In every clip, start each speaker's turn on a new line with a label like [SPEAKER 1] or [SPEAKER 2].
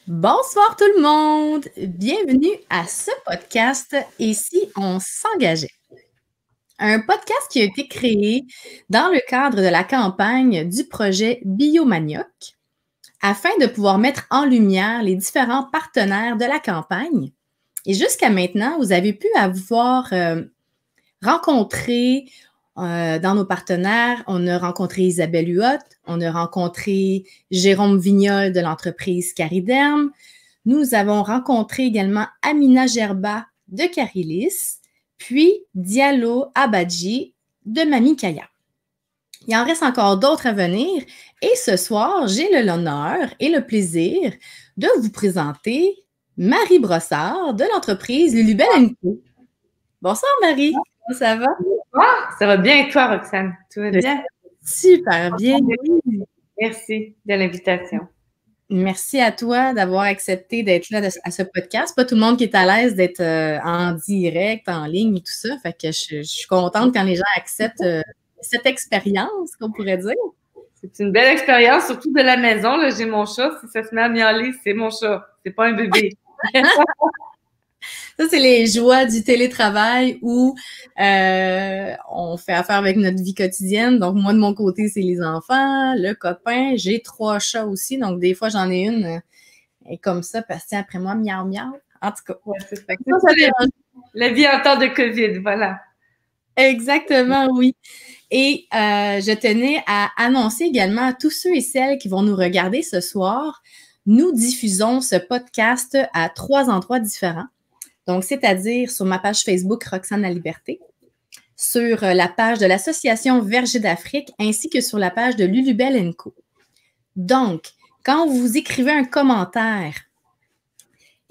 [SPEAKER 1] Bonsoir tout le monde! Bienvenue à ce podcast Et si on s'engageait? Un podcast qui a été créé dans le cadre de la campagne du projet Biomanioc afin de pouvoir mettre en lumière les différents partenaires de la campagne. Et jusqu'à maintenant, vous avez pu avoir rencontré dans nos partenaires, on a rencontré Isabelle Huot, on a rencontré Jérôme Vignol de l'entreprise Cariderm. Nous avons rencontré également Amina Gerba de Carilis, puis Diallo Abadji de Mami Kaya. Il en reste encore d'autres à venir et ce soir, j'ai l'honneur et le plaisir de vous présenter Marie Brossard de l'entreprise Lulubelle & Co. Bonsoir Marie, comment ça va?
[SPEAKER 2] Ça va bien et toi, Roxane? Tout va bien?
[SPEAKER 1] Super bien.
[SPEAKER 2] Merci de l'invitation.
[SPEAKER 1] Merci à toi d'avoir accepté d'être là à ce podcast. Pas tout le monde qui est à l'aise d'être en direct, en ligne et tout ça. Fait que je suis contente quand les gens acceptent cette expérience, qu'on pourrait dire.
[SPEAKER 2] C'est une belle expérience, surtout de la maison. Là, j'ai mon chat. Si ça se met à miauler, c'est mon chat. C'est pas un bébé.
[SPEAKER 1] Ça, c'est les joies du télétravail où on fait affaire avec notre vie quotidienne. Donc, moi, de mon côté, c'est les enfants, le copain. J'ai 3 chats aussi. Donc, des fois, j'en ai une et comme ça, parce que après moi, miaou, miaou. En tout cas.
[SPEAKER 2] Ouais, c'est ça. La vie en temps de COVID, voilà.
[SPEAKER 1] Exactement, oui. Et je tenais à annoncer également à tous ceux et celles qui vont nous regarder ce soir, nous diffusons ce podcast à 3 endroits différents. Donc, c'est-à-dire sur ma page Facebook Roxane La Liberté, sur la page de l'Association Verger d'Afrique, ainsi que sur la page de Lulubelle & Co. Donc, quand vous écrivez un commentaire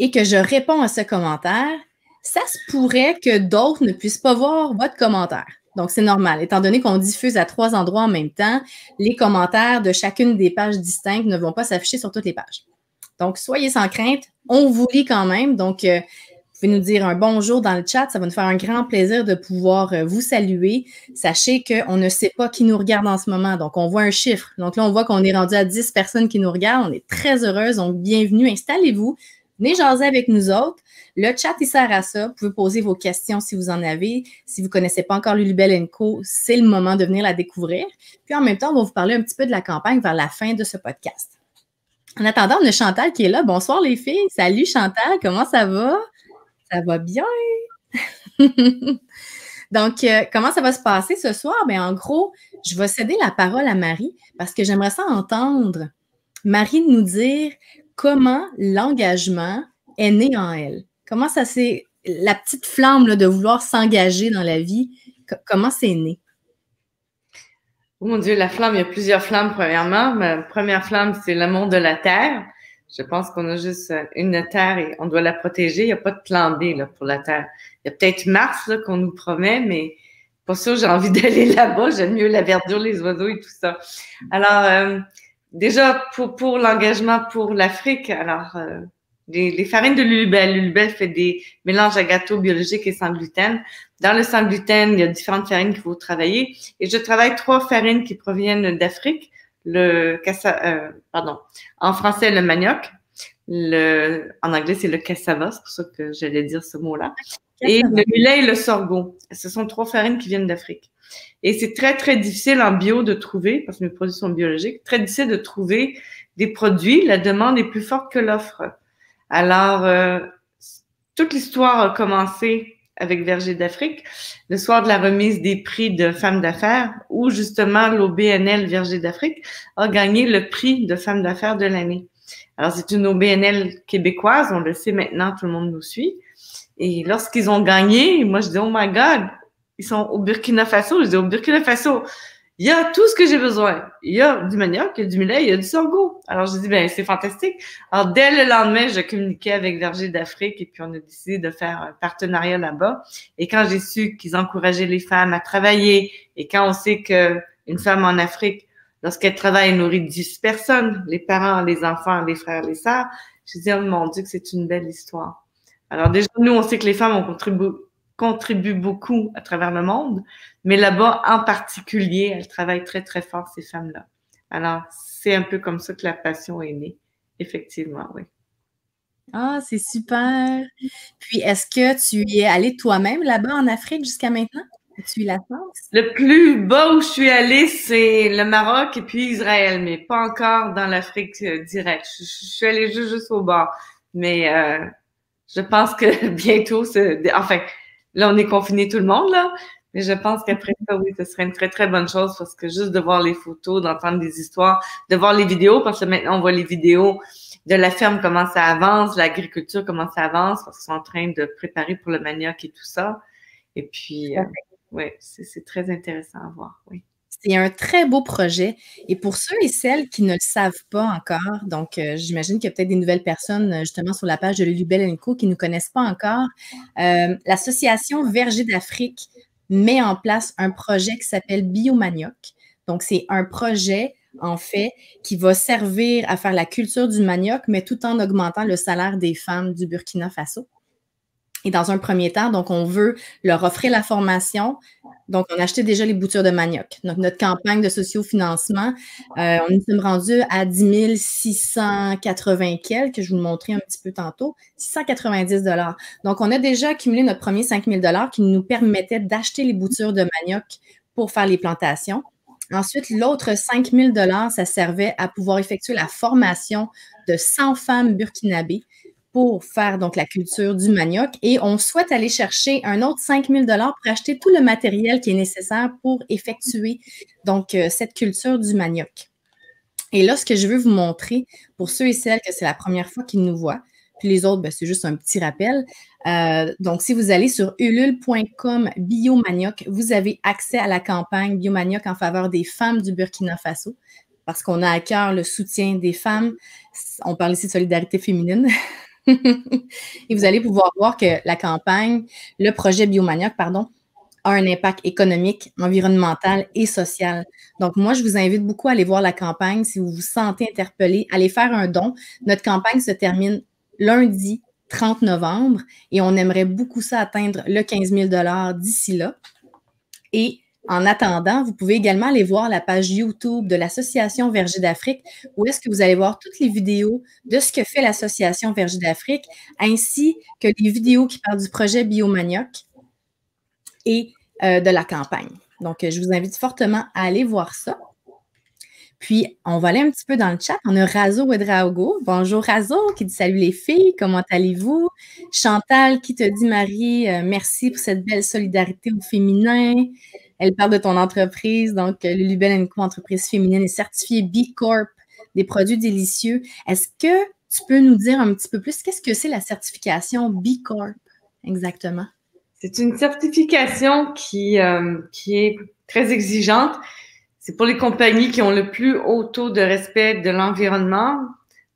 [SPEAKER 1] et que je réponds à ce commentaire, ça se pourrait que d'autres ne puissent pas voir votre commentaire. Donc, c'est normal. Étant donné qu'on diffuse à 3 endroits en même temps, les commentaires de chacune des pages distinctes ne vont pas s'afficher sur toutes les pages. Donc, soyez sans crainte. On vous lit quand même. Donc, vous pouvez nous dire un bonjour dans le chat. Ça va nous faire un grand plaisir de pouvoir vous saluer. Sachez qu'on ne sait pas qui nous regarde en ce moment. Donc, on voit un chiffre. Donc là, on voit qu'on est rendu à 10 personnes qui nous regardent. On est très heureuse. Donc, bienvenue. Installez-vous. Venez jaser avec nous autres. Le chat, il sert à ça. Vous pouvez poser vos questions si vous en avez. Si vous ne connaissez pas encore Lulubelle & Co., c'est le moment de venir la découvrir. Puis en même temps, on va vous parler un petit peu de la campagne vers la fin de ce podcast. En attendant, on a Chantal qui est là. Bonsoir les filles. Salut Chantal, comment ça va? Ça va bien. Donc, comment ça va se passer ce soir? Bien, en gros, je vais céder la parole à Marie parce que j'aimerais ça entendre Marie nous dire comment l'engagement est né en elle. Comment ça s'est... La petite flamme là, de vouloir s'engager dans la vie, comment c'est né?
[SPEAKER 2] Oh mon Dieu, la flamme, il y a plusieurs flammes, premièrement. Ma première flamme, c'est l'amour de la terre. Je pense qu'on a juste une terre et on doit la protéger. Il n'y a pas de plan B là, pour la terre. Il y a peut-être Mars là, qu'on nous promet, mais pas sûr j'ai envie d'aller là-bas. J'aime mieux la verdure, les oiseaux et tout ça. Alors, déjà, pour l'engagement pour l'Afrique, alors, les farines de Lulubelle. Lulubelle fait des mélanges à gâteaux biologiques et sans gluten. Dans le sans gluten, il y a différentes farines qu'il faut travailler. Et je travaille 3 farines qui proviennent d'Afrique. En français, le manioc. En anglais, c'est le cassava. C'est pour ça que j'allais dire ce mot-là. Et le millet et le sorgho. Ce sont 3 farines qui viennent d'Afrique. Et c'est très, très difficile en bio de trouver, parce que mes produits sont biologiques, très difficile de trouver des produits. La demande est plus forte que l'offre. Alors, toute l'histoire a commencé avec Verger d'Afrique, le soir de la remise des prix de femmes d'affaires, où justement l'OBNL Verger d'Afrique a gagné le prix de femme d'affaires de l'année. Alors, c'est une OBNL québécoise, on le sait maintenant, tout le monde nous suit. Et lorsqu'ils ont gagné, moi je dis « Oh my God! » Ils sont au Burkina Faso. Je dis « Au Burkina Faso, il y a tout ce que j'ai besoin. Il y a du manioc, il y a du millet, il y a du sorgho. » Alors, je dis « Ben, c'est fantastique. » Alors, dès le lendemain, je communiquais avec Verger d'Afrique et puis on a décidé de faire un partenariat là-bas. Et quand j'ai su qu'ils encourageaient les femmes à travailler et quand on sait qu'une femme en Afrique, lorsqu'elle travaille, elle nourrit 10 personnes, les parents, les enfants, les frères, les sœurs, je dis « Oh mon Dieu, que c'est une belle histoire. » Alors déjà, nous, on sait que les femmes contribuent beaucoup à travers le monde, mais là-bas, en particulier, elles travaillent très, très fort, ces femmes-là. Alors, c'est un peu comme ça que la passion est née. Effectivement, oui.
[SPEAKER 1] Ah, c'est super! Puis, est-ce que tu es allé toi-même là-bas en Afrique jusqu'à maintenant? As-tu eu la chance?
[SPEAKER 2] Le plus bas où je suis allée, c'est le Maroc et puis Israël, mais pas encore dans l'Afrique directe. Je suis allée juste au bord. Mais je pense que bientôt, enfin, là, on est confiné tout le monde, là. Mais je pense qu'après ça, oui, ce serait une très, très bonne chose parce que juste de voir les photos, d'entendre des histoires, de voir les vidéos, parce que maintenant, on voit les vidéos de la ferme, comment ça avance, l'agriculture, comment ça avance, parce qu'ils sont en train de préparer pour le manioc et tout ça. Et puis, oui, c'est très intéressant à voir, oui.
[SPEAKER 1] C'est un très beau projet. Et pour ceux et celles qui ne le savent pas encore, donc j'imagine qu'il y a peut-être des nouvelles personnes justement sur la page de Lulubelle & Co qui ne nous connaissent pas encore, l'association Verger d'Afrique met en place un projet qui s'appelle Biomanioc. Donc, c'est un projet, en fait, qui va servir à faire la culture du manioc, mais tout en augmentant le salaire des femmes du Burkina Faso. Et dans un premier temps, donc, on veut leur offrir la formation. Donc, on a acheté déjà les boutures de manioc. Donc, notre campagne de sociofinancement, on nous sommes rendus à 10 680 quelques, que je vous le montrais un petit peu tantôt, 690 $. Donc, on a déjà accumulé notre premier 5 000 $ qui nous permettait d'acheter les boutures de manioc pour faire les plantations. Ensuite, l'autre 5 000 $, ça servait à pouvoir effectuer la formation de 100 femmes burkinabées pour faire donc la culture du manioc et on souhaite aller chercher un autre 5 000 $ pour acheter tout le matériel qui est nécessaire pour effectuer donc cette culture du manioc. Et là, ce que je veux vous montrer pour ceux et celles que c'est la première fois qu'ils nous voient, puis les autres, c'est juste un petit rappel. Donc, si vous allez sur ulule.com Biomanioc, vous avez accès à la campagne Biomanioc en faveur des femmes du Burkina Faso parce qu'on a à cœur le soutien des femmes. On parle ici de solidarité féminine. Et vous allez pouvoir voir que la campagne, le projet Biomanioc, pardon, a un impact économique, environnemental et social. Donc, moi, je vous invite beaucoup à aller voir la campagne. Si vous vous sentez interpellé, allez faire un don. Notre campagne se termine lundi 30 novembre et on aimerait beaucoup ça atteindre le 15 000 $ d'ici là. Et en attendant, vous pouvez également aller voir la page YouTube de l'Association Verger d'Afrique où est-ce que vous allez voir toutes les vidéos de ce que fait l'Association Verger d'Afrique ainsi que les vidéos qui parlent du projet Biomanioc et de la campagne. Donc, je vous invite fortement à aller voir ça. Puis, on va aller un petit peu dans le chat. On a Razo Ouedraogo. Bonjour Razo, qui dit salut les filles, comment allez-vous? Chantal qui te dit Marie, merci pour cette belle solidarité au féminin. Elle parle de ton entreprise, donc Lulubelle & Co, entreprise féminine, est certifiée B Corp, des produits délicieux. Est-ce que tu peux nous dire un petit peu plus, qu'est-ce que c'est la certification B Corp exactement?
[SPEAKER 2] C'est une certification qui est très exigeante. C'est pour les compagnies qui ont le plus haut taux de respect de l'environnement,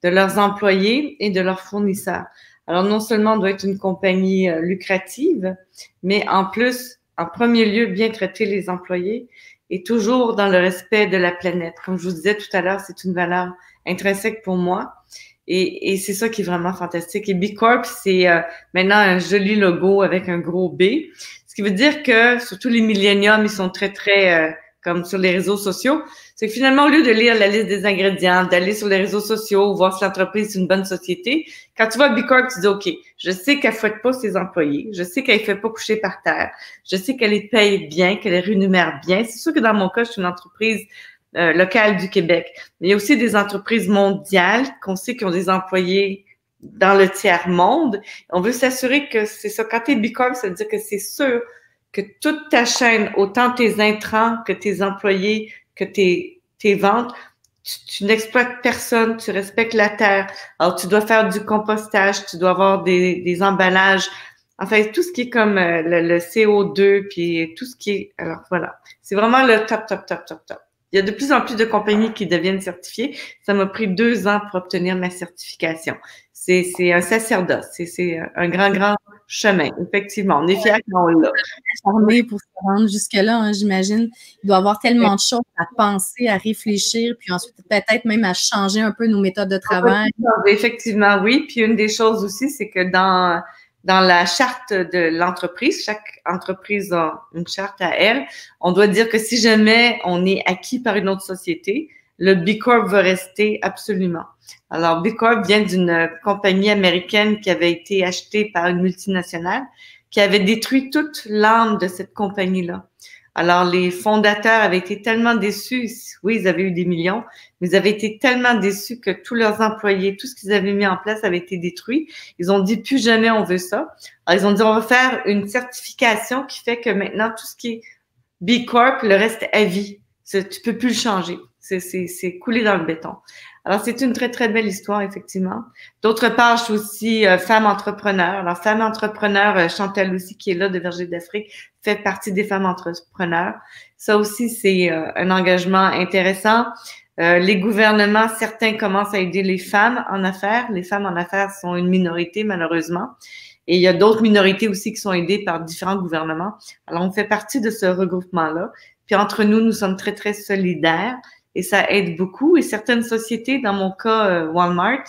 [SPEAKER 2] de leurs employés et de leurs fournisseurs. Alors, non seulement on doit être une compagnie lucrative, mais en plus, en premier lieu, bien traiter les employés et toujours dans le respect de la planète. Comme je vous disais tout à l'heure, c'est une valeur intrinsèque pour moi. Et c'est ça qui est vraiment fantastique. Et B Corp, c'est maintenant un joli logo avec un gros B. Ce qui veut dire que, surtout les milléniums, ils sont très, très, comme sur les réseaux sociaux. C'est que finalement, au lieu de lire la liste des ingrédients, d'aller sur les réseaux sociaux, voir si l'entreprise est une bonne société, quand tu vois B Corp, tu dis, OK, je sais qu'elle fouette pas ses employés. Je sais qu'elle ne fait pas coucher par terre. Je sais qu'elle les paye bien, qu'elle les rémunère bien. C'est sûr que dans mon cas, je suis une entreprise locales du Québec. Mais il y a aussi des entreprises mondiales qu'on sait qui ont des employés dans le tiers-monde. On veut s'assurer que c'est ça. Quand tu es B Corp, ça veut dire que c'est sûr que toute ta chaîne, autant tes intrants que tes employés, que tes ventes, tu n'exploites personne, tu respectes la terre. Alors, tu dois faire du compostage, tu dois avoir des emballages. Enfin, tout ce qui est comme le CO2, puis tout ce qui est... Alors, voilà. C'est vraiment le top, top, top, top, top. Il y a de plus en plus de compagnies qui deviennent certifiées. Ça m'a pris 2 ans pour obtenir ma certification. C'est un sacerdoce. C'est un grand, grand chemin. Effectivement, on est fiers quand on l'a.
[SPEAKER 1] Charmé pour se rendre jusque-là, hein, j'imagine. Il doit y avoir tellement de choses à penser, à réfléchir, puis ensuite peut-être même à changer un peu nos méthodes de travail.
[SPEAKER 2] Effectivement, oui. Puis une des choses aussi, c'est que dans la charte de l'entreprise, chaque entreprise a une charte à elle. On doit dire que si jamais on est acquis par une autre société, le B Corp va rester absolument. Alors, B Corp vient d'une compagnie américaine qui avait été achetée par une multinationale qui avait détruit toute l'âme de cette compagnie-là. Alors, les fondateurs avaient été tellement déçus. Oui, ils avaient eu des millions, mais ils avaient été tellement déçus que tous leurs employés, tout ce qu'ils avaient mis en place avait été détruit. Ils ont dit, plus jamais on veut ça. Alors, ils ont dit, on va faire une certification qui fait que maintenant, tout ce qui est B Corp, le reste à vie. Tu peux plus le changer. C'est coulé dans le béton. Alors, c'est une très, très belle histoire, effectivement. D'autre part, je suis aussi femme entrepreneur. Alors, femme entrepreneur, Chantal aussi, qui est là de Verger d'Afrique, fait partie des femmes entrepreneurs. Ça aussi, c'est un engagement intéressant. Les gouvernements, certains commencent à aider les femmes en affaires. Les femmes en affaires sont une minorité, malheureusement. Et il y a d'autres minorités aussi qui sont aidées par différents gouvernements. Alors, on fait partie de ce regroupement-là. Puis, entre nous, nous sommes très, très solidaires. Et ça aide beaucoup. Et certaines sociétés, dans mon cas, Walmart,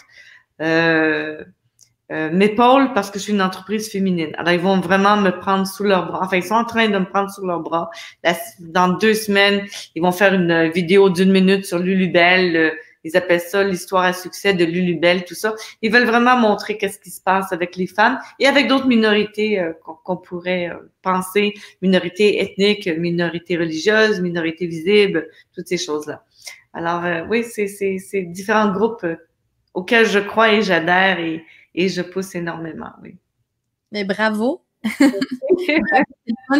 [SPEAKER 2] m'épaulent parce que je suis une entreprise féminine. Alors, ils vont vraiment me prendre sous leurs bras. Enfin, ils sont en train de me prendre sous leurs bras. Dans 2 semaines, ils vont faire une vidéo d'1 minute sur Lulubelle. Ils appellent ça l'histoire à succès de Lulubelle, tout ça. Ils veulent vraiment montrer qu'est-ce qui se passe avec les femmes et avec d'autres minorités qu'on pourrait penser, minorités ethniques, minorités religieuses, minorités visibles, toutes ces choses-là. Alors, oui, c'est différents groupes auxquels je crois et j'adhère et je pousse énormément, oui.
[SPEAKER 1] Mais bravo!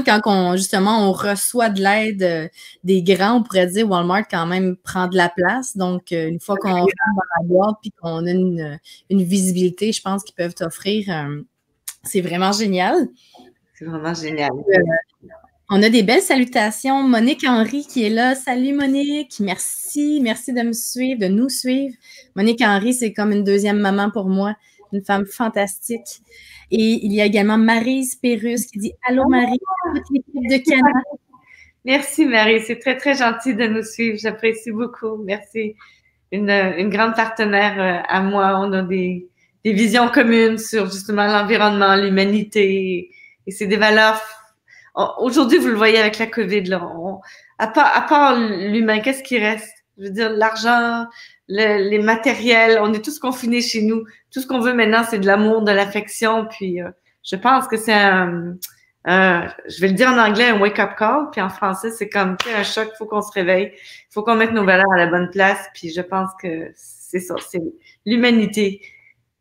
[SPEAKER 1] Quand justement, on reçoit de l'aide des grands, on pourrait dire Walmart quand même prend de la place. Donc, une fois qu'on rentre dans la boîte puis qu'on a une visibilité, je pense qu'ils peuvent t'offrir. C'est vraiment génial.
[SPEAKER 2] C'est vraiment génial.
[SPEAKER 1] On a des belles salutations. Monique Henry qui est là. Salut Monique, merci de me suivre, de nous suivre. Monique Henry, c'est comme une deuxième maman pour moi, une femme fantastique. Et il y a également Maryse Pérusse qui dit « Allô Marie, toute l'équipe de Canada. »
[SPEAKER 2] Merci Marie, c'est très très gentil de nous suivre, j'apprécie beaucoup. Merci. Une grande partenaire à moi. On a des visions communes sur justement l'environnement, l'humanité et c'est des valeurs. Aujourd'hui, vous le voyez avec la COVID, là. À part l'humain, qu'est-ce qui reste? Je veux dire, l'argent, les matériels, on est tous confinés chez nous. Tout ce qu'on veut maintenant, c'est de l'amour, de l'affection. Puis, je pense que c'est je vais le dire en anglais, un wake-up call. Puis en français, c'est comme un choc. Il faut qu'on se réveille. Il faut qu'on mette nos valeurs à la bonne place. Puis je pense que c'est ça, c'est l'humanité.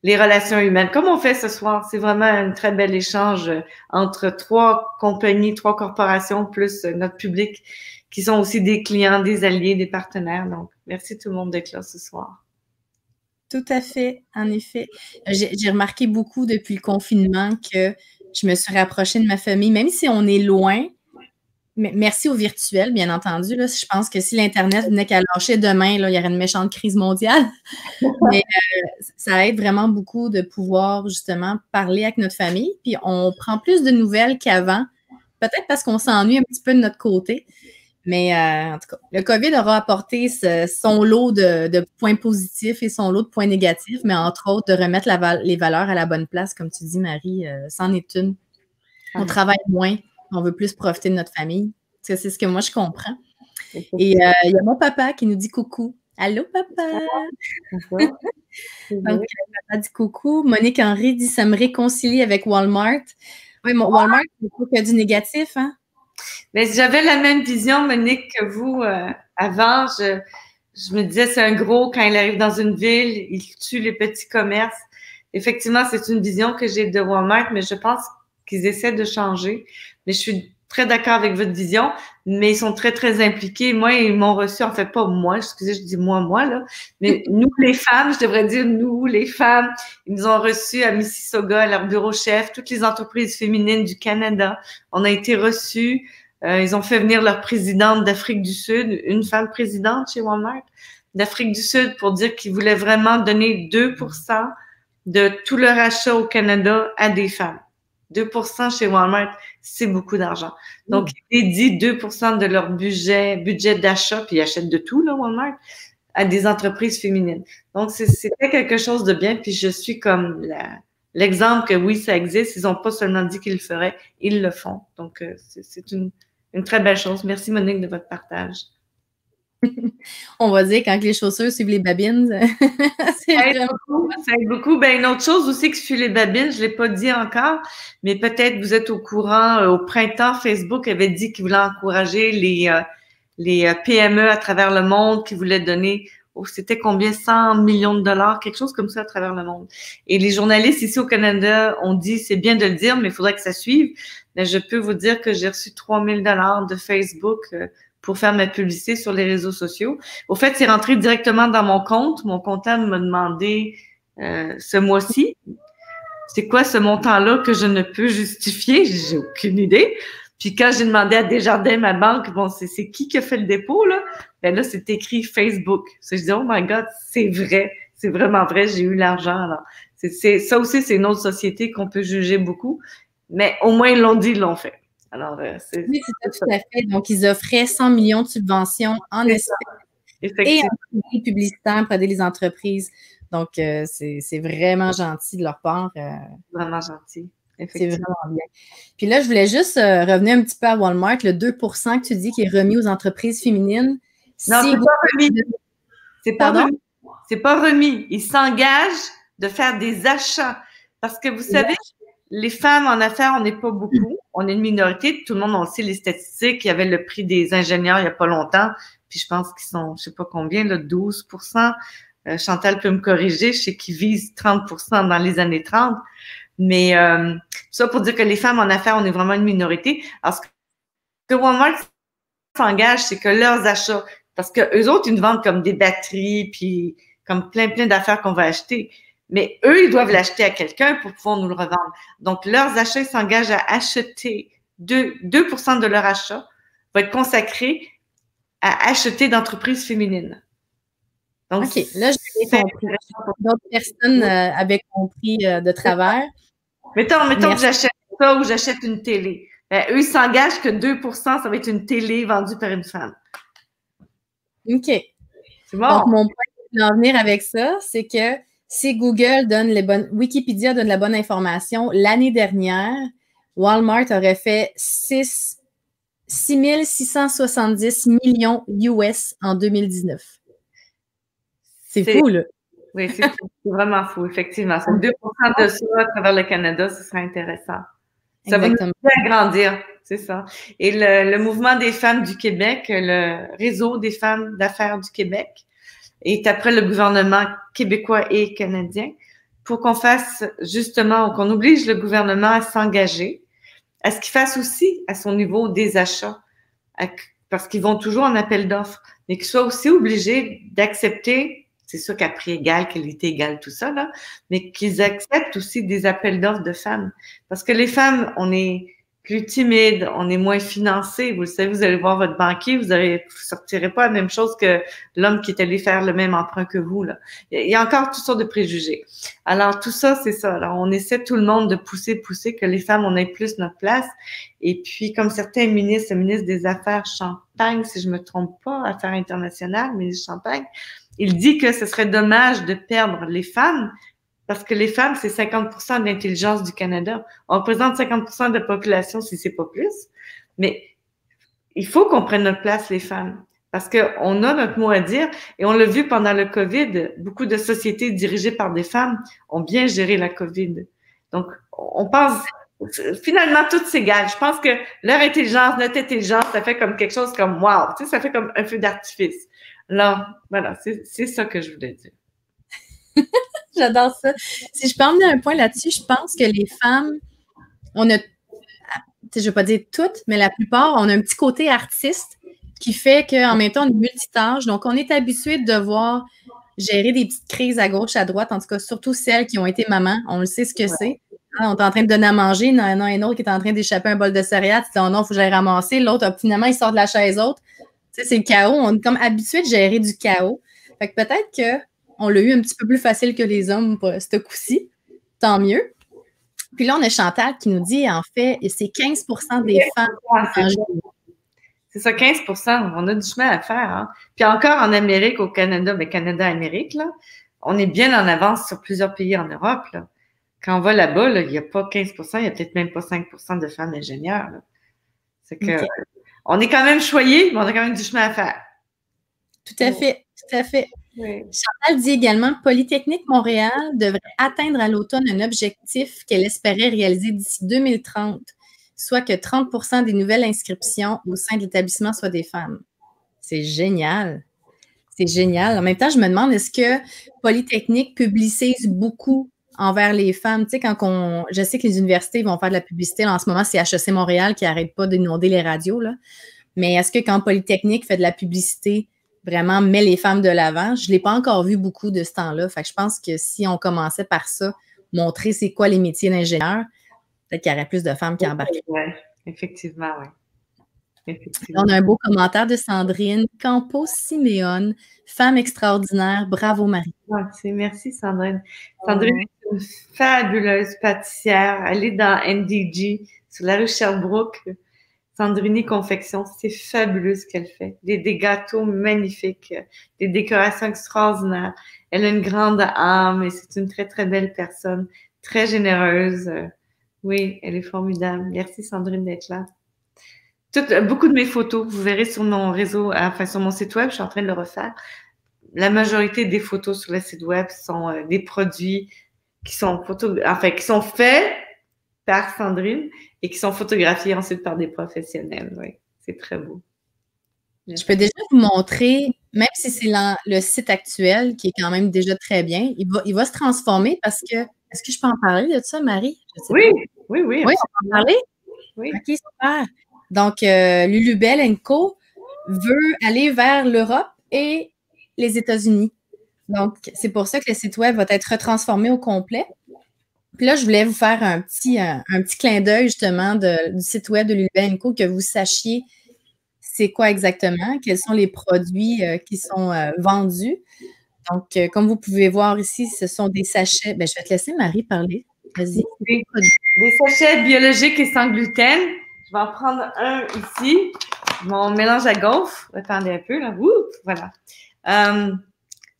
[SPEAKER 2] Les relations humaines. Comme on fait ce soir, c'est vraiment un très bel échange entre 3 compagnies, 3 corporations, plus notre public, qui sont aussi des clients, des alliés, des partenaires. Donc, merci tout le monde d'être là ce soir.
[SPEAKER 1] Tout à fait, en effet. J'ai remarqué beaucoup depuis le confinement que je me suis rapprochée de ma famille, même si on est loin. Merci au virtuel, bien entendu. Là, je pense que si l'Internet venait qu'à lâcher demain, là, il y aurait une méchante crise mondiale. Mais ça aide vraiment beaucoup de pouvoir justement parler avec notre famille. Puis on prend plus de nouvelles qu'avant, peut-être parce qu'on s'ennuie un petit peu de notre côté. Mais en tout cas, le COVID aura apporté son lot de points positifs et son lot de points négatifs, mais entre autres, de remettre les valeurs à la bonne place, comme tu dis, Marie, c'en est une. On travaille moins. On veut plus profiter de notre famille. C'est ce que moi, je comprends. Et il y a mon papa qui nous dit coucou. Allô, papa! Donc, papa dit coucou. Monique Henry dit « Ça me réconcilie avec Walmart. » Oui, Walmart, c'est pas que du négatif, hein?
[SPEAKER 2] Mais j'avais la même vision, Monique, que vous avant. Je me disais, c'est un gros, quand il arrive dans une ville, il tue les petits commerces. Effectivement, c'est une vision que j'ai de Walmart, mais je pense qu'ils essaient de changer. Mais je suis très d'accord avec votre vision, mais ils sont très, très impliqués. Moi, ils m'ont reçu, en fait, pas moi, excusez, je dis moi, là, mais nous, les femmes, je devrais dire nous, les femmes, ils nous ont reçus à Mississauga, à leur bureau chef, toutes les entreprises féminines du Canada. On a été reçus. Ils ont fait venir leur présidente d'Afrique du Sud, une femme présidente chez Walmart d'Afrique du Sud, pour dire qu'ils voulaient vraiment donner 2% de tout leur achat au Canada à des femmes. 2% chez Walmart, c'est beaucoup d'argent. Donc, ils dédient 2% de leur budget d'achat, puis ils achètent de tout, là, Walmart, à des entreprises féminines. Donc, c'était quelque chose de bien, puis je suis comme l'exemple que oui, ça existe. Ils n'ont pas seulement dit qu'ils le feraient, ils le font. Donc, c'est une très belle chose. Merci, Monique, de votre partage.
[SPEAKER 1] On va dire quand les chaussures suivent les babines.
[SPEAKER 2] Ça aide beaucoup. Ça aide beaucoup. Ben, une autre chose aussi que suit les babines, je l'ai pas dit encore, mais peut-être vous êtes au courant, au printemps, Facebook avait dit qu'il voulait encourager les PME à travers le monde, qu'il voulait donner, c'était combien, 100 millions de dollars, quelque chose comme ça à travers le monde. Et les journalistes ici au Canada ont dit, c'est bien de le dire, mais il faudrait que ça suive. Mais je peux vous dire que j'ai reçu 3000 dollars de Facebook pour faire ma publicité sur les réseaux sociaux. Au fait, c'est rentré directement dans mon compte. Mon comptable m'a demandé ce mois-ci, c'est quoi ce montant-là que je ne peux justifier? J'ai aucune idée. Puis quand j'ai demandé à Desjardins, ma banque, bon, c'est qui a fait le dépôt, là? Ben là, c'est écrit Facebook. Je dis, oh my God, c'est vrai. C'est vraiment vrai, j'ai eu l'argent. Alors, ça aussi, c'est une autre société qu'on peut juger beaucoup. Mais au moins, ils l'ont dit, ils l'ont fait. Alors,
[SPEAKER 1] oui, c'est ça, tout à fait. Donc, ils offraient 100 millions de subventions en espèces et en publicitaire pour aider les entreprises. Donc, c'est vraiment gentil de leur part.
[SPEAKER 2] Vraiment gentil.
[SPEAKER 1] C'est vraiment bien. Puis là, je voulais juste revenir un petit peu à Walmart, le 2% que tu dis qui est remis aux entreprises féminines.
[SPEAKER 2] Non, c'est pas remis. C'est pas remis. Ils s'engagent de faire des achats. Parce que vous savez, les femmes en affaires, on n'est pas beaucoup. On est une minorité. Tout le monde, on sait les statistiques. Il y avait le prix des ingénieurs il n'y a pas longtemps. Puis je pense qu'ils sont, je sais pas combien, là, 12%. Chantal peut me corriger. Je sais qu'ils visent 30% dans les années 30. Mais ça pour dire que les femmes en affaires, on est vraiment une minorité. Alors, ce que Walmart s'engage, c'est que leurs achats, parce que eux autres, ils nous vendent comme des batteries, puis comme plein d'affaires qu'on va acheter. Mais eux, ils doivent l'acheter à quelqu'un pour pouvoir nous le revendre. Donc, leurs achats, ils s'engagent à acheter 2% de leur achat va être consacré à acheter d'entreprises féminines.
[SPEAKER 1] Donc, OK, là, j'ai compris. D'autres personnes avaient compris de travers.
[SPEAKER 2] Mettons que j'achète ça ou j'achète une télé. Ben, eux, ils s'engagent que 2%, ça va être une télé vendue par une femme.
[SPEAKER 1] OK.
[SPEAKER 2] C'est bon.
[SPEAKER 1] Donc, mon point d'en venir avec ça, c'est que si Google donne Wikipédia donne la bonne information, l'année dernière, Walmart aurait fait 6 670 millions US en 2019. C'est fou, là.
[SPEAKER 2] Oui, c'est vraiment fou, effectivement. C'est 2% de ça à travers le Canada, ce serait intéressant. Ça va nous agrandir, c'est ça. Et le mouvement des femmes du Québec, le réseau des femmes d'affaires du Québec, est après le gouvernement québécois et canadien pour qu'on fasse justement, qu'on oblige le gouvernement à s'engager, à ce qu'il fasse aussi à son niveau des achats, parce qu'ils vont toujours en appel d'offres, mais qu'ils soient aussi obligés d'accepter. C'est sûr qu'à prix égal, qualité égale, tout ça, là, mais qu'ils acceptent aussi des appels d'offres de femmes. Parce que les femmes, on est plus timides, on est moins financés. Vous le savez, vous allez voir votre banquier, vous sortirez pas la même chose que l'homme qui est allé faire le même emprunt que vous, là. Il y a encore toutes sortes de préjugés. Alors, tout ça, c'est ça. Alors, on essaie tout le monde de pousser, que les femmes, on ait plus notre place. Et puis, comme certains ministres, le ministre des Affaires Champagne, si je me trompe pas, Affaires internationales, ministre Champagne, il dit que ce serait dommage de perdre les femmes parce que les femmes, c'est 50% de l'intelligence du Canada. On représente 50% de la population, si c'est pas plus. Mais il faut qu'on prenne notre place, les femmes, parce qu'on a notre mot à dire. Et on l'a vu pendant le COVID, beaucoup de sociétés dirigées par des femmes ont bien géré la COVID. Donc, on pense, finalement, tout s'égale. Je pense que leur intelligence, notre intelligence, ça fait comme quelque chose comme wow, tu sais, ça fait comme un feu d'artifice. Alors, voilà, c'est ça que je voulais dire.
[SPEAKER 1] J'adore ça. Si je peux emmener un point là-dessus, je pense que les femmes, on a, je ne vais pas dire toutes, mais la plupart, on a un petit côté artiste qui fait qu'en même temps, on est multitâche. Donc, on est habitué de devoir gérer des petites crises à gauche, à droite, en tout cas, surtout celles qui ont été mamans. On le sait ce que c'est. On est en train de donner à manger, il y en a un autre qui est en train d'échapper un bol de céréales. Tu dis, oh non, il faut que j'aille ramasser. L'autre, finalement, il sort de la chaise haute. Tu sais, c'est le chaos. On est comme habitué de gérer du chaos. Fait que peut-être qu'on l'a eu un petit peu plus facile que les hommes pour ce coup-ci. Tant mieux. Puis là, on a Chantal qui nous dit, en fait, c'est 15% des femmes en général.
[SPEAKER 2] C'est ça, 15%. On a du chemin à faire. Hein? Puis encore en Amérique, au Canada, mais Canada-Amérique, là, on est bien en avance sur plusieurs pays en Europe. Là. Quand on va là-bas, là, il n'y a pas 15%, il n'y a peut-être même pas 5% de femmes ingénieurs. Là. C'est que on est quand même choyés, mais on a quand même du chemin à faire.
[SPEAKER 1] Tout à fait, tout à fait.
[SPEAKER 2] Oui.
[SPEAKER 1] Chantal dit également Polytechnique Montréal devrait atteindre à l'automne un objectif qu'elle espérait réaliser d'ici 2030, soit que 30 des nouvelles inscriptions au sein de l'établissement soient des femmes. C'est génial. C'est génial. En même temps, je me demande, est-ce que Polytechnique publicise beaucoup envers les femmes? Tu sais, je sais que les universités vont faire de la publicité. Là, en ce moment, c'est HEC Montréal qui n'arrête pas d'inonder les radios, là. Mais est-ce que quand Polytechnique fait de la publicité, vraiment met les femmes de l'avant? Je ne l'ai pas encore vu beaucoup de ce temps-là. Fait que je pense que si on commençait par ça, montrer c'est quoi les métiers d'ingénieur, peut-être qu'il y aurait plus de femmes qui embarqueraient.
[SPEAKER 2] Oui, effectivement, oui.
[SPEAKER 1] On a un beau commentaire de Sandrine Campos-Siméon. Femme extraordinaire. Bravo, Marie.
[SPEAKER 2] Merci, Sandrine. Sandrine est une fabuleuse pâtissière. Elle est dans NDG, sur la rue Sherbrooke. Sandrini Confection, c'est fabuleux ce qu'elle fait. Des gâteaux magnifiques, des décorations extraordinaires. Elle a une grande âme et c'est une très, très belle personne, très généreuse. Oui, elle est formidable. Merci, Sandrine, d'être là. Beaucoup de mes photos, vous verrez sur mon réseau, enfin sur mon site web, je suis en train de le refaire. La majorité des photos sur le site web sont des produits qui sont qui sont faits par Sandrine et qui sont photographiés ensuite par des professionnels. Oui, c'est très beau.
[SPEAKER 1] Je peux déjà vous montrer, même si c'est le site actuel qui est quand même déjà très bien, il va se transformer parce que, est-ce que je peux en parler de ça, Marie?
[SPEAKER 2] Oui.
[SPEAKER 1] Oui, on peut en parler?
[SPEAKER 2] Oui.
[SPEAKER 1] OK, super. Donc, Lulubelle & Co veut aller vers l'Europe et les États-Unis. Donc, c'est pour ça que le site web va être retransformé au complet. Puis là, je voulais vous faire un petit clin d'œil justement du site web de Lulubelle & Co, que vous sachiez c'est quoi exactement, quels sont les produits qui sont vendus. Donc, comme vous pouvez voir ici, ce sont des sachets. Bien, je vais te laisser, Marie, parler. Vas-y.
[SPEAKER 2] Des sachets biologiques et sans gluten. Je vais en prendre un ici. Mon mélange à gaufres. Attendez un peu, là. Ouh, voilà.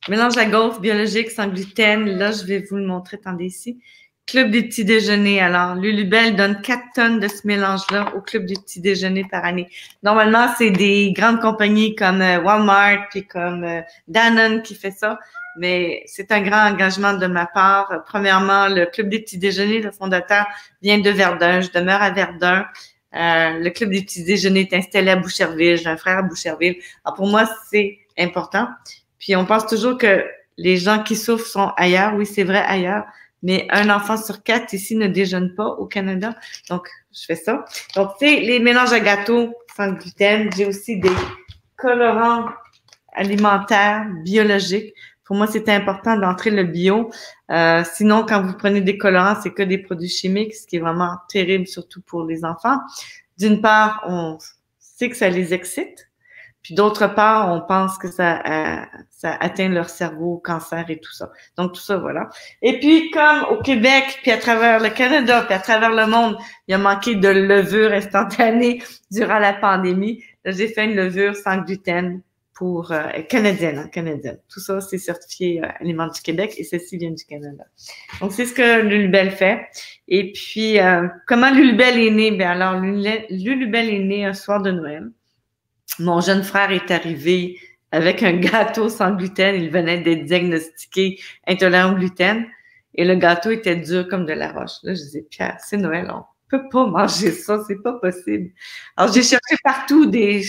[SPEAKER 2] Mélange à gaufres biologique sans gluten. Là, je vais vous le montrer. Attendez ici. Club des petits déjeuners. Alors, Lulubelle donne 4 tonnes de ce mélange-là au Club des petits déjeuners par année. Normalement, c'est des grandes compagnies comme Walmart puis comme Danone qui fait ça. Mais c'est un grand engagement de ma part. Premièrement, le Club des petits déjeuners, le fondateur vient de Verdun. Je demeure à Verdun. Le Club des petits déjeuners est installé à Boucherville. J'ai un frère à Boucherville. Alors, pour moi, c'est important. Puis, on pense toujours que les gens qui souffrent sont ailleurs. Oui, c'est vrai, ailleurs. Mais un enfant sur 4 ici ne déjeune pas au Canada. Donc, je fais ça. Donc, tu sais, les mélanges à gâteaux sans gluten. J'ai aussi des colorants alimentaires biologiques. Pour moi, c'était important d'entrer le bio. Sinon, quand vous prenez des colorants, c'est que des produits chimiques, ce qui est vraiment terrible, surtout pour les enfants. D'une part, on sait que ça les excite. Puis d'autre part, on pense que ça atteint leur cerveau, cancer et tout ça. Donc, tout ça, voilà. Et puis, comme au Québec, puis à travers le Canada, puis à travers le monde, il a manqué de levure instantanée durant la pandémie, là, j'ai fait une levure sans gluten pour canadienne. Tout ça, c'est certifié Aliments du Québec et ceci vient du Canada. Donc, c'est ce que Lulubelle fait. Et puis, comment Lulubelle est née? Bien, alors, Lulubelle est née un soir de Noël. Mon jeune frère est arrivé avec un gâteau sans gluten. Il venait d'être diagnostiqué intolérant au gluten. Et le gâteau était dur comme de la roche. Là, je disais, Pierre, c'est Noël, on peut pas manger ça, c'est pas possible. Alors, j'ai cherché partout des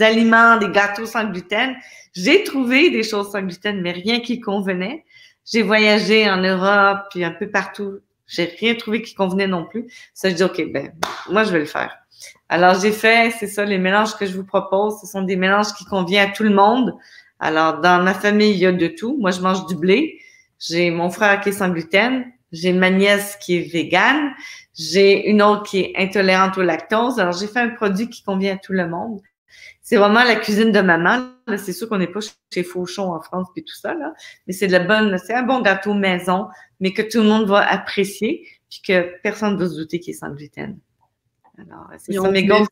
[SPEAKER 2] aliments, des gâteaux sans gluten. J'ai trouvé des choses sans gluten, mais rien qui convenait. J'ai voyagé en Europe, puis un peu partout. J'ai rien trouvé qui convenait non plus. Ça, je dis, OK, ben, moi, je vais le faire. Alors, j'ai fait, c'est ça, les mélanges que je vous propose, ce sont des mélanges qui conviennent à tout le monde. Alors, dans ma famille, il y a de tout. Moi, je mange du blé. J'ai mon frère qui est sans gluten. J'ai ma nièce qui est végane. J'ai une autre qui est intolérante au lactose. Alors, j'ai fait un produit qui convient à tout le monde. C'est vraiment la cuisine de maman. Là, c'est sûr qu'on n'est pas chez Fauchon en France puis tout ça, là. Mais c'est un bon gâteau maison, mais que tout le monde va apprécier puis que personne ne va se douter qu'il est sans gluten. Alors, c'est ça. Mes gaufres,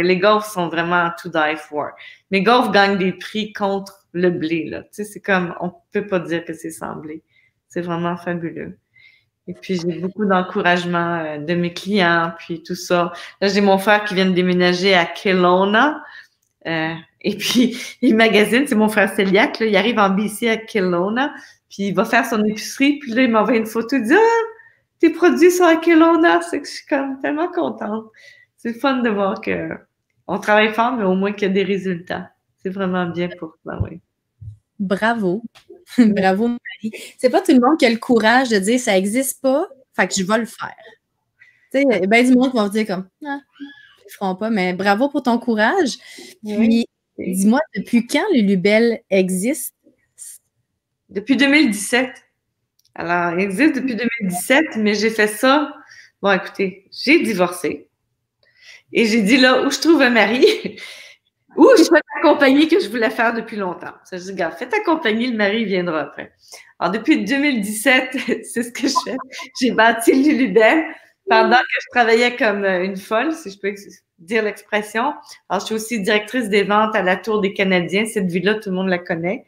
[SPEAKER 2] les gaufres sont vraiment to die for. Mes gaufres gagnent des prix contre le blé, là. Tu sais, c'est comme, on peut pas dire que c'est sans blé. C'est vraiment fabuleux. Et puis, j'ai beaucoup d'encouragement de mes clients, puis tout ça. Là, j'ai mon frère qui vient de déménager à Kelowna. Et puis, il magasine, c'est mon frère cœliaque, là, il arrive en BC à Kelowna, puis il va faire son épicerie, puis là, il m'envoie une photo, il dit « Ah, tes produits sont à Kelowna! » C'est que je suis comme tellement contente. C'est fun de voir que on travaille fort, mais au moins qu'il y a des résultats. C'est vraiment bien pour ça, oui.
[SPEAKER 1] Bravo. Bravo, Marie. C'est pas tout le monde qui a le courage de dire ça n'existe pas, fait que je vais le faire. Tu sais, il y a bien du monde qui va dire comme ah, ils le feront pas, mais bravo pour ton courage. Puis, dis-moi, depuis quand Lulubelle existe?
[SPEAKER 2] Depuis 2017. Alors, il existe depuis 2017, mais j'ai fait ça. Bon, écoutez, j'ai divorcé. Et j'ai dit là, où je trouve un mari, ou je fais la compagnie que je voulais faire depuis longtemps. Ça, je dis, regarde, fais ta compagnie, le mari viendra après. Alors, depuis 2017, c'est ce que je fais. J'ai bâti Lulubelle pendant que je travaillais comme une folle, si je peux dire l'expression. Alors, je suis aussi directrice des ventes à la Tour des Canadiens. Cette ville-là, tout le monde la connaît.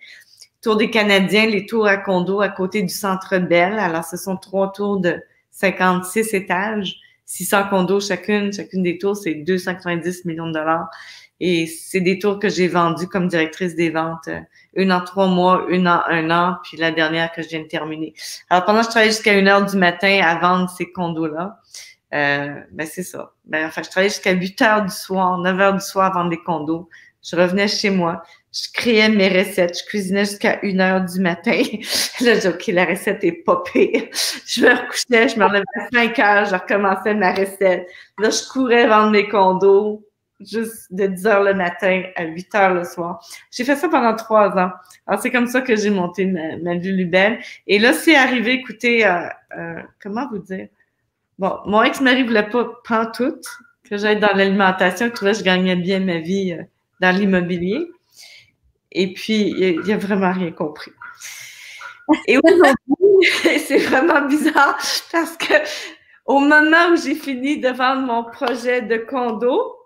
[SPEAKER 2] Tour des Canadiens, les tours à condos à côté du Centre Bell. Alors, ce sont 3 tours de 56 étages, 600 condos chacune. Chacune des tours, c'est 290 millions de dollars. Et c'est des tours que j'ai vendues comme directrice des ventes. Une en 3 mois, une en 1 an, puis la dernière que je viens de terminer. Alors, pendant que je travaillais jusqu'à 1h du matin à vendre ces condos-là, ben c'est ça. Ben, enfin, je travaillais jusqu'à 8h du soir, 9h du soir à vendre des condos. Je revenais chez moi. Je créais mes recettes. Je cuisinais jusqu'à 1h du matin. Là, j'ai dit, OK, la recette est pas pire. Je me recouchais, je me relevais à 5h, je recommençais ma recette. Là, je courais vendre mes condos juste de 10h le matin à 8h le soir. J'ai fait ça pendant 3 ans. Alors, c'est comme ça que j'ai monté ma Lulubelle. Et là, c'est arrivé, écoutez, comment vous dire? Bon, mon ex-mari voulait pas pantoute que j'aille dans l'alimentation. Il trouvait que je gagnais bien ma vie dans l'immobilier. Et puis, il a vraiment rien compris. Et aujourd'hui, c'est vraiment bizarre parce que au moment où j'ai fini de vendre mon projet de condo,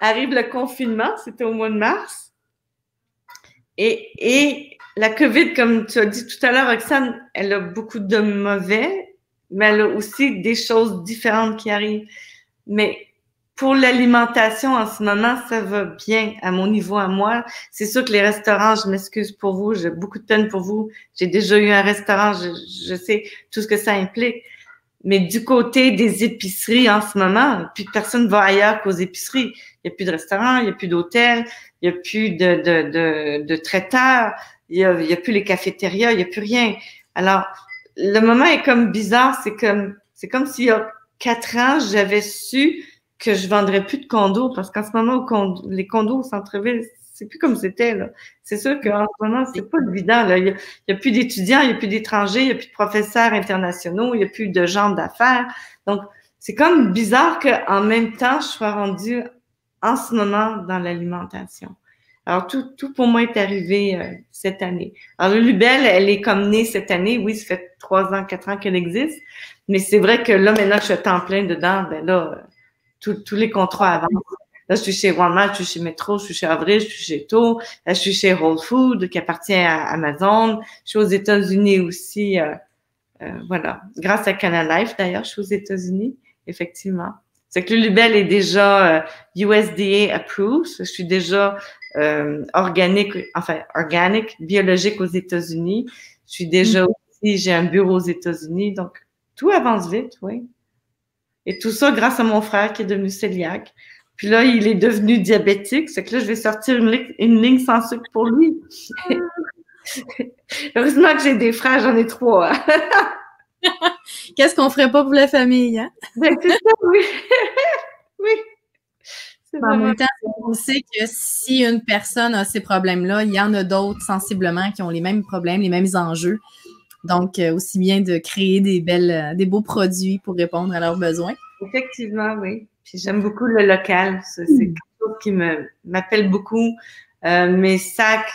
[SPEAKER 2] arrive le confinement, c'était au mois de mars. Et la COVID, comme tu as dit tout à l'heure, Roxane, elle a beaucoup de mauvais, mais elle a aussi des choses différentes qui arrivent. Mais pour l'alimentation, en ce moment, ça va bien à mon niveau, à moi. C'est sûr que les restaurants, je m'excuse pour vous, j'ai beaucoup de peine pour vous. J'ai déjà eu un restaurant, je sais tout ce que ça implique. Mais du côté des épiceries en ce moment, plus personne ne va ailleurs qu'aux épiceries. Il n'y a plus de restaurants, il n'y a plus d'hôtels, il n'y a plus de traiteurs, il y a plus les cafétérias, il n'y a plus rien. Alors, le moment est comme bizarre, c'est comme s'il y a 4 ans, j'avais su que je vendrais plus de condos parce qu'en ce moment, les condos au centre-ville, c'est plus comme c'était, là. C'est sûr qu'en ce moment, c'est pas évident, là. Il y a plus d'étudiants, il y a plus d'étrangers, il y a plus de professeurs internationaux, il y a plus de gens d'affaires. Donc, c'est comme bizarre qu'en même temps, je sois rendue en ce moment dans l'alimentation. Alors, tout pour moi est arrivé cette année. Alors, Lulubelle, elle est comme née cette année. Oui, ça fait 3 ans, 4 ans qu'elle existe. Mais c'est vrai que là, maintenant que je suis à temps plein dedans, ben là, tous les contrats avancent. Là, je suis chez Walmart, je suis chez Metro, je suis chez Avril, je suis chez Too, là, je suis chez Whole Foods, qui appartient à Amazon. Je suis aux États-Unis aussi, voilà. Grâce à Canada Life, d'ailleurs, je suis aux États-Unis, effectivement. C'est que Lulubelle est déjà USDA approved. Je suis déjà organique, biologique aux États-Unis. Je suis déjà aussi, j'ai un bureau aux États-Unis. Donc, tout avance vite, oui. Et tout ça grâce à mon frère qui est devenu cœliaque. Puis là, il est devenu diabétique. C'est que là, je vais sortir une ligne sans sucre pour lui. Heureusement que j'ai des frères, j'en ai 3.
[SPEAKER 1] Qu'est-ce qu'on ferait pas pour la famille, hein?
[SPEAKER 2] Ben, c'est ça, oui. Oui.
[SPEAKER 1] En même temps, on sait que si une personne a ces problèmes-là, il y en a d'autres sensiblement qui ont les mêmes problèmes, les mêmes enjeux. Donc, aussi bien de créer des beaux produits pour répondre à leurs besoins.
[SPEAKER 2] Effectivement, oui. Puis j'aime beaucoup le local. C'est quelque chose qui m'appelle beaucoup. Mes sacs,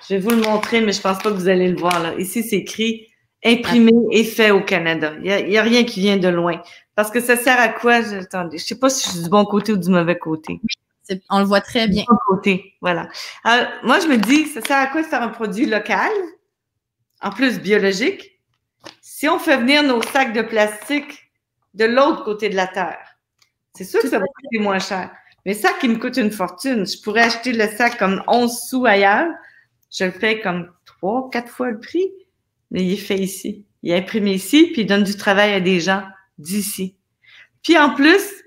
[SPEAKER 2] je vais vous le montrer, mais je pense pas que vous allez le voir là. Ici, c'est écrit imprimé et fait au Canada. Il y a rien qui vient de loin. Parce que ça sert à quoi? Attendez, je sais pas si je suis du bon côté ou du mauvais côté.
[SPEAKER 1] On le voit très bien.
[SPEAKER 2] Du bon côté, voilà. Alors, moi, je me dis, ça sert à quoi de faire un produit local? En plus biologique, si on fait venir nos sacs de plastique de l'autre côté de la Terre, c'est sûr que ça va coûter moins cher. Mes sacs, ils me coûtent une fortune. Je pourrais acheter le sac comme 11 sous ailleurs. Je le paye comme 3, 4 fois le prix. Mais il est fait ici. Il est imprimé ici, puis il donne du travail à des gens d'ici. Puis en plus,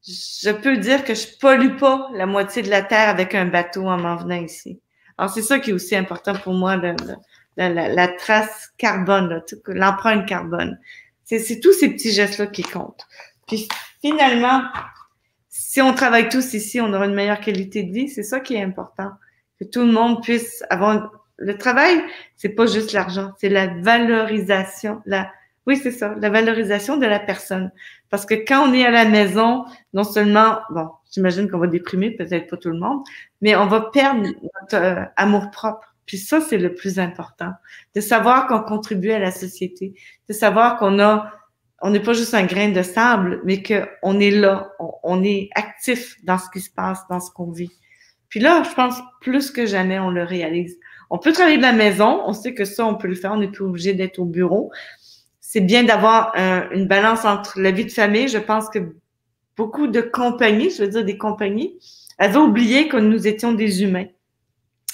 [SPEAKER 2] je peux dire que je pollue pas la moitié de la Terre avec un bateau en m'en venant ici. Alors, c'est ça qui est aussi important pour moi, la trace carbone, l'empreinte carbone. C'est tous ces petits gestes-là qui comptent. Puis finalement, si on travaille tous ici, on aura une meilleure qualité de vie. C'est ça qui est important. Que tout le monde puisse avoir... Le travail, c'est pas juste l'argent, c'est la valorisation. Oui, c'est ça, la valorisation de la personne. Parce que quand on est à la maison, non seulement, bon, j'imagine qu'on va déprimer, peut-être pas tout le monde, mais on va perdre notre amour-propre. Puis ça, c'est le plus important. De savoir qu'on contribue à la société. De savoir on n'est pas juste un grain de sable, mais qu'on est là, on est actif dans ce qui se passe, dans ce qu'on vit. Puis là, je pense, plus que jamais, on le réalise. On peut travailler de la maison, on sait que ça, on peut le faire, on n'est plus obligé d'être au bureau. C'est bien d'avoir une balance entre la vie de famille. Je pense que beaucoup de compagnies, je veux dire des compagnies, avaient oublié que nous étions des humains.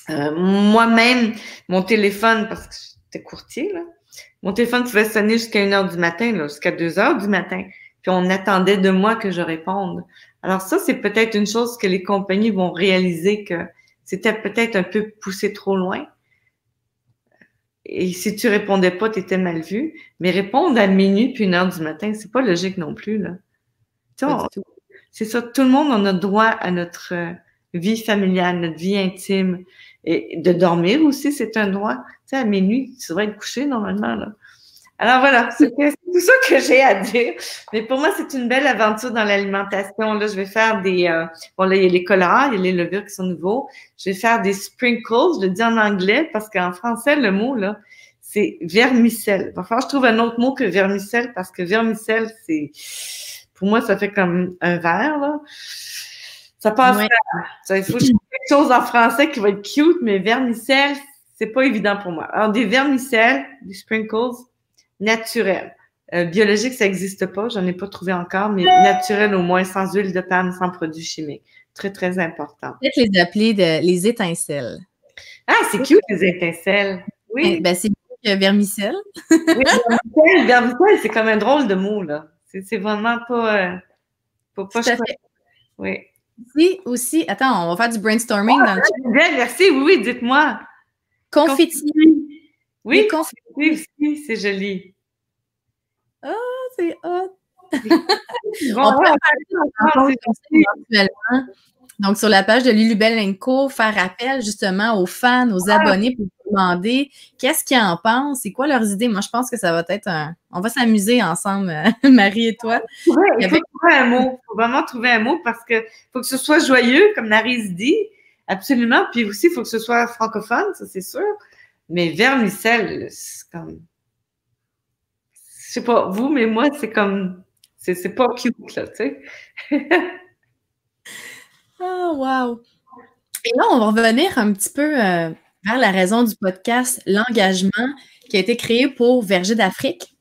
[SPEAKER 2] Moi-même, mon téléphone, parce que j'étais courtier, là, mon téléphone pouvait sonner jusqu'à 1h du matin, là, jusqu'à 2h du matin. Puis on attendait de moi que je réponde. Alors ça, c'est peut-être une chose que les compagnies vont réaliser que c'était peut-être un peu poussé trop loin. Et si tu répondais pas, tu étais mal vu. Mais répondre à minuit puis 1h du matin, c'est pas logique non plus, là. C'est ça, tout le monde, on a droit à notre vie familiale, notre vie intime. Et de dormir aussi, c'est un droit. Tu sais, à minuit, tu devrais être couché normalement, là. Alors voilà, c'est tout ça que j'ai à dire. Mais pour moi, c'est une belle aventure dans l'alimentation. Là, je vais faire des... bon, là, il y a les colorants, il y a les levures qui sont nouveaux. Je vais faire des sprinkles, je le dis en anglais, parce qu'en français, le mot, là, c'est vermicelle. Il va falloir que je trouve un autre mot que vermicelle, parce que vermicelle, c'est... Pour moi, ça fait comme un verre, là. Ça passe...
[SPEAKER 1] Ouais.
[SPEAKER 2] Il faut que je trouve quelque chose en français qui va être cute, mais vermicelle, c'est pas évident pour moi. Alors, des vermicelles, des sprinkles, naturel. Biologique, ça n'existe pas. J'en ai pas trouvé encore, mais naturel au moins, sans huile de palme, sans produits chimiques. Très, très important.
[SPEAKER 1] Peut-être les appeler les étincelles.
[SPEAKER 2] Ah, c'est cute, les étincelles. Oui.
[SPEAKER 1] Ben, c'est mieux que vermicelle.
[SPEAKER 2] Oui, vermicelle, c'est comme un drôle de mot, là. C'est vraiment pas chouette. Oui.
[SPEAKER 1] Ici aussi, attends, on va faire du brainstorming dans le chat.
[SPEAKER 2] Bien, merci. Oui, oui, dites-moi.
[SPEAKER 1] Confetti.
[SPEAKER 2] Oui, confetti aussi, c'est joli.
[SPEAKER 1] Ah, c'est hot.
[SPEAKER 2] Bon,
[SPEAKER 1] on peut en parler éventuellement. Donc, sur la page de Lulubelle & Co, faire appel justement aux fans, aux abonnés pour demander qu'est-ce qu'ils en pensent, c'est quoi leurs idées. Moi, je pense que ça va être on va s'amuser ensemble, Marie et toi.
[SPEAKER 2] Oui, il faut trouver un mot. Il faut vraiment trouver un mot parce que faut que ce soit joyeux, comme Narise dit. Absolument. Puis aussi, il faut que ce soit francophone, ça, c'est sûr. Mais vermicelle, c'est comme... Je sais pas, vous, mais moi, c'est comme... C'est pas cute, là, tu sais.
[SPEAKER 1] Oh, wow! Et là, on va revenir un petit peu vers la raison du podcast, l'engagement qui a été créé pour Verger d'Afrique.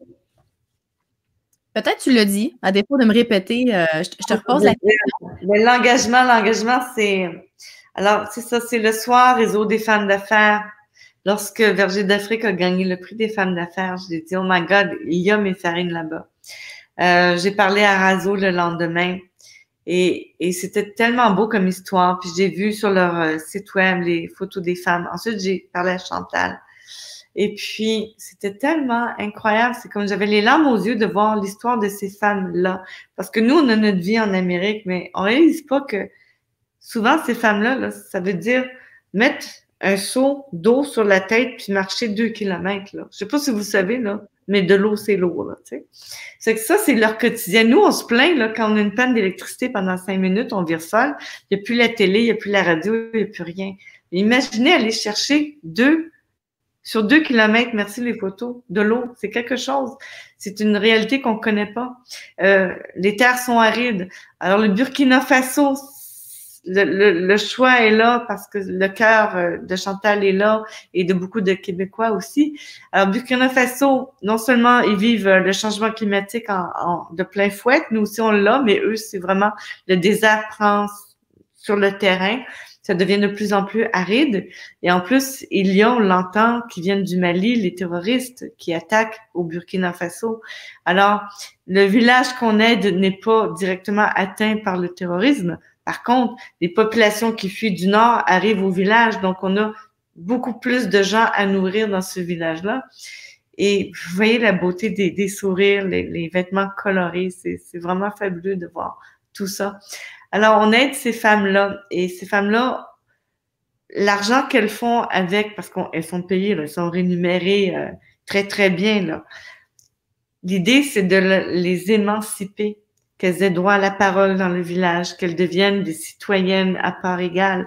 [SPEAKER 1] Peut-être tu l'as dit, à défaut de me répéter, je te repose la question.
[SPEAKER 2] L'engagement, c'est... Alors, c'est ça, c'est le soir, Réseau des femmes d'affaires. Lorsque Verger d'Afrique a gagné le prix des femmes d'affaires, je lui ai dit, oh my God, il y a mes farines là-bas. J'ai parlé à Razo le lendemain et c'était tellement beau comme histoire. Puis j'ai vu sur leur site web les photos des femmes. Ensuite, j'ai parlé à Chantal. Et puis, c'était tellement incroyable. C'est comme j'avais les larmes aux yeux de voir l'histoire de ces femmes-là. Parce que nous, on a notre vie en Amérique, mais on réalise pas que souvent, ces femmes-là, là, ça veut dire mettre un seau d'eau sur la tête puis marcher 2 kilomètres, là. Je sais pas si vous savez, là, mais de l'eau, c'est l'eau, là, tu sais. C'est que ça, c'est leur quotidien. Nous, on se plaint, là, quand on a une panne d'électricité pendant 5 minutes, on vire folle. Il n'y a plus la télé, il n'y a plus la radio, il n'y a plus rien. Mais imaginez aller chercher sur 2 kilomètres, merci les photos, de l'eau. C'est quelque chose. C'est une réalité qu'on connaît pas. Les terres sont arides. Alors, le Burkina Faso, le choix est là parce que le cœur de Chantal est là et de beaucoup de Québécois aussi. Alors, Burkina Faso, non seulement ils vivent le changement climatique de plein fouet, nous aussi on l'a, mais eux, c'est vraiment le désert prend sur le terrain, ça devient de plus en plus aride. Et en plus, il y a, on l'entend, qui viennent du Mali, les terroristes qui attaquent au Burkina Faso. Alors, le village qu'on aide n'est pas directement atteint par le terrorisme. Par contre, les populations qui fuient du nord arrivent au village, donc on a beaucoup plus de gens à nourrir dans ce village-là. Et vous voyez la beauté des sourires, les vêtements colorés, c'est vraiment fabuleux de voir tout ça. Alors, on aide ces femmes-là, et ces femmes-là, l'argent qu'elles font avec, parce qu'elles sont payées, là, elles sont rémunérées très, très bien, là. L'idée, c'est de les émanciper, qu'elles aient droit à la parole dans le village, qu'elles deviennent des citoyennes à part égale.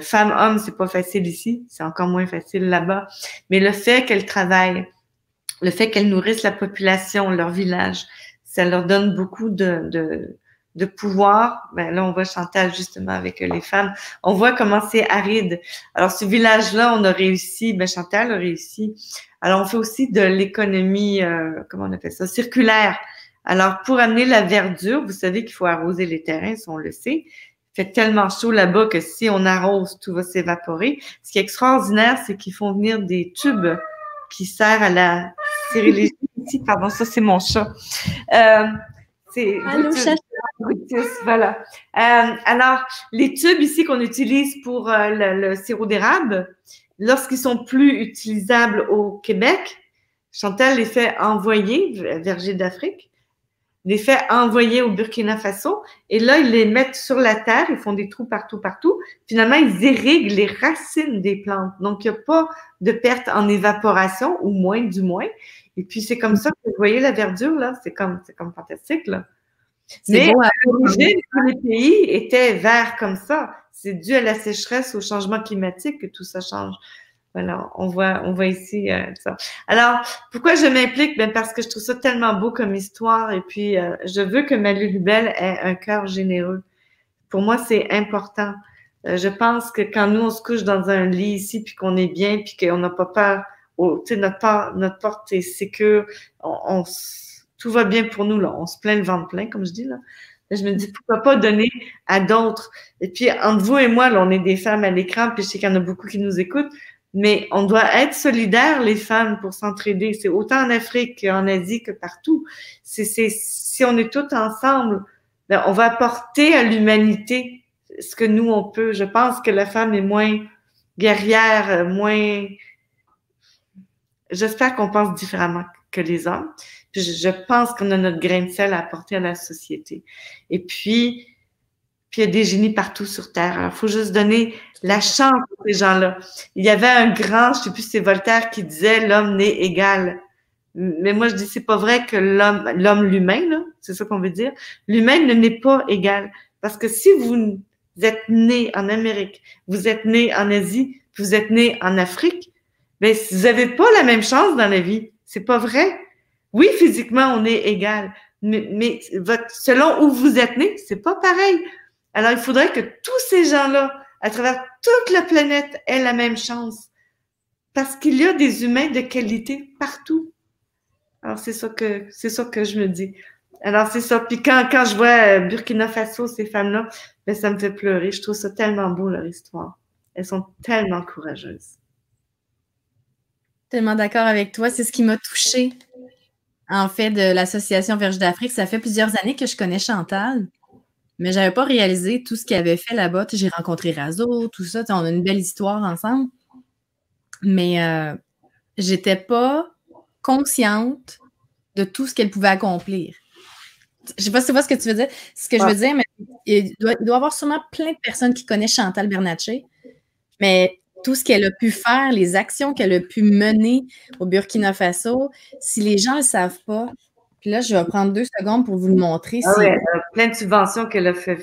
[SPEAKER 2] Femmes, hommes, c'est pas facile ici, c'est encore moins facile là-bas. Mais le fait qu'elles travaillent, le fait qu'elles nourrissent la population, leur village, ça leur donne beaucoup de pouvoir. Ben là, on voit Chantal justement avec les femmes. On voit comment c'est aride. Alors, ce village-là, on a réussi, ben Chantal a réussi. Alors, on fait aussi de l'économie, comment on appelle ça, circulaire. Alors, pour amener la verdure, vous savez qu'il faut arroser les terrains, si on le sait. Il fait tellement chaud là-bas que si on arrose, tout va s'évaporer. Ce qui est extraordinaire, c'est qu'ils font venir des tubes qui servent à la stérilisation. Pardon, ça, c'est mon chat.
[SPEAKER 1] Allô, chat.
[SPEAKER 2] Voilà. Alors, les tubes ici qu'on utilise pour le sirop d'érable, lorsqu'ils sont plus utilisables au Québec, Chantal les fait envoyer, Verger d'Afrique, les fait envoyer au Burkina Faso, et là, ils les mettent sur la terre, ils font des trous partout. Finalement, ils irriguent les racines des plantes. Donc, il n'y a pas de perte en évaporation, ou moins du moins. Et puis, c'est comme ça que vous voyez la verdure, là. C'est comme fantastique, là. Mais à l'origine, tous les pays étaient verts comme ça. C'est dû à la sécheresse, au changement climatique que tout ça change. Voilà, on voit ici ça. Alors, pourquoi je m'implique? Ben parce que je trouve ça tellement beau comme histoire, et puis je veux que ma Lulubelle ait un cœur généreux. Pour moi, c'est important. Je pense que quand nous, on se couche dans un lit ici, puis qu'on est bien, puis qu'on n'a pas peur, tu sais, notre porte est sécure, tout va bien pour nous, là. On se plaint le ventre plein, comme je dis, là. Je me dis, pourquoi pas donner à d'autres? Et puis, entre vous et moi, là, on est des femmes à l'écran, puis je sais qu'il y en a beaucoup qui nous écoutent, mais on doit être solidaires, les femmes, pour s'entraider. C'est autant en Afrique qu'en Asie que partout. Si on est toutes ensemble, ben, on va apporter à l'humanité ce que nous, on peut. Je pense que la femme est moins guerrière, moins... J'espère qu'on pense différemment que les hommes. Puis je pense qu'on a notre grain de sel à apporter à la société. Et puis il y a des génies partout sur Terre. Alors, il faut juste donner la chance à ces gens-là. Il y avait un grand, je sais plus si c'est Voltaire, qui disait « l'homme n'est égal ». Mais moi, je dis, c'est pas vrai que l'humain, là, c'est ça qu'on veut dire, l'humain ne n'est pas égal. Parce que si vous êtes né en Amérique, vous êtes né en Asie, vous êtes né en Afrique, ben, vous n'avez pas la même chance dans la vie. C'est pas vrai. Oui, physiquement, on est égal. Mais selon où vous êtes né, c'est pas pareil. Alors, il faudrait que tous ces gens-là, à travers toute la planète, aient la même chance. Parce qu'il y a des humains de qualité partout. Alors, c'est ça que je me dis. Alors, c'est ça. Puis quand je vois Burkina Faso, ces femmes-là, ben, ça me fait pleurer. Je trouve ça tellement beau, leur histoire. Elles sont tellement courageuses.
[SPEAKER 1] Tellement d'accord avec toi. C'est ce qui m'a touchée, en fait, de l'Association Verger d'Afrique. Ça fait plusieurs années que je connais Chantal, mais je n'avais pas réalisé tout ce qu'elle avait fait là-bas. J'ai rencontré Razo, tout ça. On a une belle histoire ensemble. Mais j'étais pas consciente de tout ce qu'elle pouvait accomplir. Je sais pas si tu vois ce que tu veux dire. Ce que je veux dire, mais il doit y avoir sûrement plein de personnes qui connaissent Chantal Bernatchez, mais tout ce qu'elle a pu faire, les actions qu'elle a pu mener au Burkina Faso, si les gens ne le savent pas, puis là, je vais prendre 2 secondes pour vous le montrer.
[SPEAKER 2] Ah oui, plein de subventions qu'elle a fait,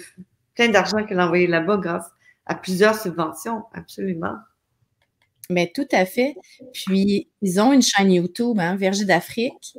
[SPEAKER 2] plein d'argent qu'elle a envoyé là-bas grâce à plusieurs subventions, absolument.
[SPEAKER 1] Mais tout à fait. Puis, ils ont une chaîne YouTube, hein, Verger d'Afrique.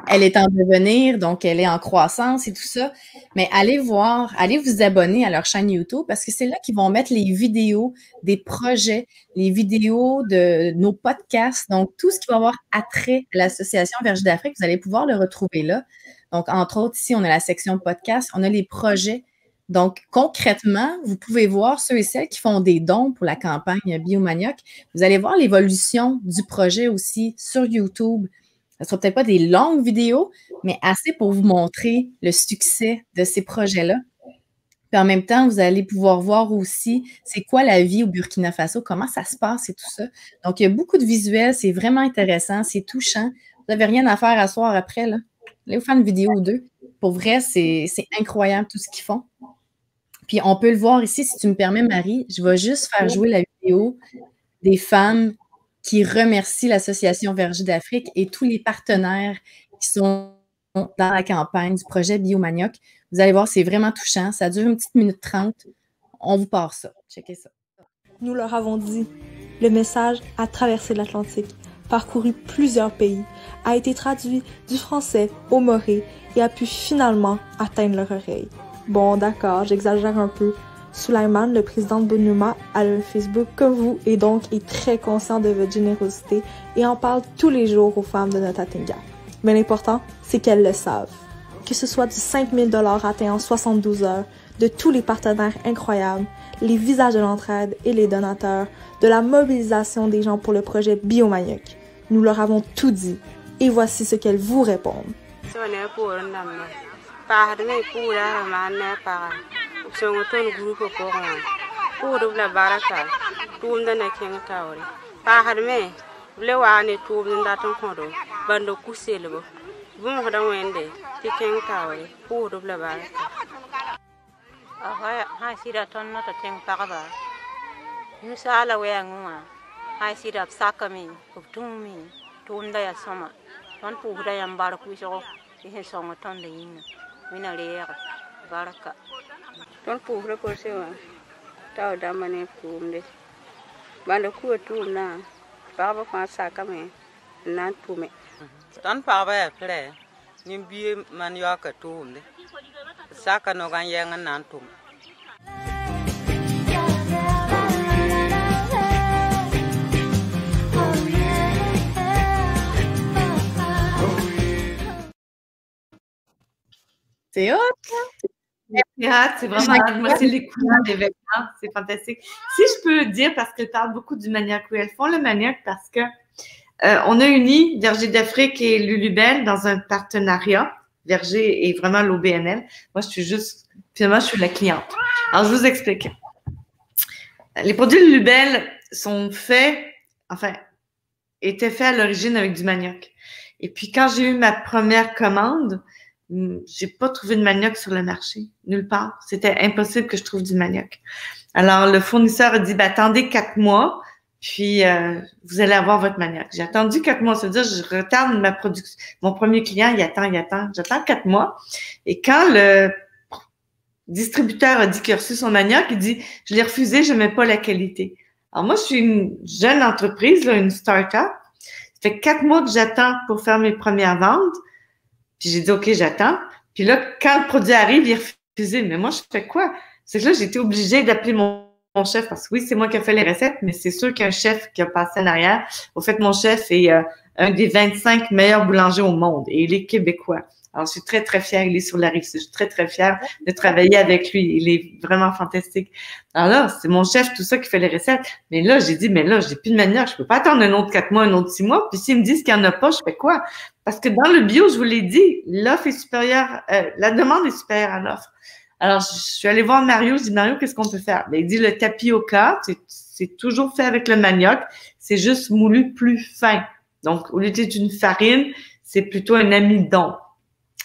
[SPEAKER 1] Elle est en devenir, donc elle est en croissance et tout ça. Mais allez voir, allez vous abonner à leur chaîne YouTube parce que c'est là qu'ils vont mettre les vidéos des projets, les vidéos de nos podcasts. Donc, tout ce qui va avoir attrait à l'Association Verger d'Afrique, vous allez pouvoir le retrouver là. Donc, entre autres, ici, on a la section podcast, on a les projets Donc, concrètement, vous pouvez voir ceux et celles qui font des dons pour la campagne Biomanioc. Vous allez voir l'évolution du projet aussi sur YouTube. Ce ne sera peut-être pas des longues vidéos, mais assez pour vous montrer le succès de ces projets-là. Puis en même temps, vous allez pouvoir voir aussi c'est quoi la vie au Burkina Faso, comment ça se passe et tout ça. Donc, il y a beaucoup de visuels, c'est vraiment intéressant, c'est touchant. Vous n'avez rien à faire à soir après, là. Allez vous faire une vidéo ou deux. Pour vrai, c'est incroyable tout ce qu'ils font. Puis on peut le voir ici, si tu me permets, Marie, je vais juste faire jouer la vidéo des femmes qui remercient l'Association Verger d'Afrique et tous les partenaires qui sont dans la campagne du projet Biomanioc. Vous allez voir, c'est vraiment touchant. Ça dure une petite minute 30. On vous part ça. Checkez ça.
[SPEAKER 3] Nous leur avons dit, le message a traversé l'Atlantique, parcouru plusieurs pays, a été traduit du français au moré et a pu finalement atteindre leur oreille. Bon, d'accord, j'exagère un peu. Sulaiman, le président de Bonuma, a un Facebook comme vous et donc est très conscient de votre générosité et en parle tous les jours aux femmes de Notatinga. Mais l'important, c'est qu'elles le savent. Que ce soit du 5 000 $ atteint en 72 heures, de tous les partenaires incroyables, les visages de l'entraide et les donateurs, de la mobilisation des gens pour le projet Biomanioc. Nous leur avons tout dit et voici ce qu'elles vous répondent.
[SPEAKER 4] Tan pagba kre nim bi man yo ka tum de saka no gan yang nan tum.
[SPEAKER 1] C'est hot,
[SPEAKER 2] C'est vraiment, moi, c'est les couleurs des vêtements, c'est fantastique. Si je peux dire, parce qu'elle parle beaucoup du manioc, oui, elles font le manioc parce que on a uni Verger d'Afrique et Lulubelle dans un partenariat. Verger est vraiment l'OBNL. Moi, finalement, je suis la cliente. Alors, je vous explique. Les produits Lulubelle étaient faits à l'origine avec du manioc. Et puis, quand j'ai eu ma première commande, j'ai pas trouvé de manioc sur le marché, nulle part. C'était impossible que je trouve du manioc. Alors, le fournisseur a dit, attendez 4 mois, puis vous allez avoir votre manioc. J'ai attendu 4 mois, ça veut dire je retarde ma production. Mon premier client, il attend. J'attends 4 mois. Et quand le distributeur a dit qu'il a reçu son manioc, il dit, je l'ai refusé, je n'aimais pas la qualité. Alors moi, je suis une jeune entreprise, là, une start-up. Ça fait 4 mois que j'attends pour faire mes premières ventes. Puis j'ai dit, OK, j'attends. Puis là, quand le produit arrive, il est refusé. Mais moi, je fais quoi? C'est que là, j'ai été obligée d'appeler mon chef parce que oui, c'est moi qui ai fait les recettes, mais c'est sûr qu'il y a un chef qui a passé en arrière. Au fait, mon chef est un des 25 meilleurs boulangers au monde et il est québécois. Alors, je suis très, très fière. Il est sur la rive. Je suis très, très fière de travailler avec lui. Il est vraiment fantastique. Alors là, c'est mon chef, tout ça, qui fait les recettes. Mais là, j'ai dit, mais là, j'ai plus de manioc. Je peux pas attendre un autre 4 mois, un autre 6 mois. Puis s'ils me disent qu'il n'y en a pas, je fais quoi? Parce que dans le bio, je vous l'ai dit, l'offre est supérieure, la demande est supérieure à l'offre. Alors, je suis allée voir Mario. Je dis, Mario, qu'est-ce qu'on peut faire? Ben, il dit, le tapioca, c'est toujours fait avec le manioc. C'est juste moulu plus fin. Donc, au lieu d'être une farine, c'est plutôt un amidon.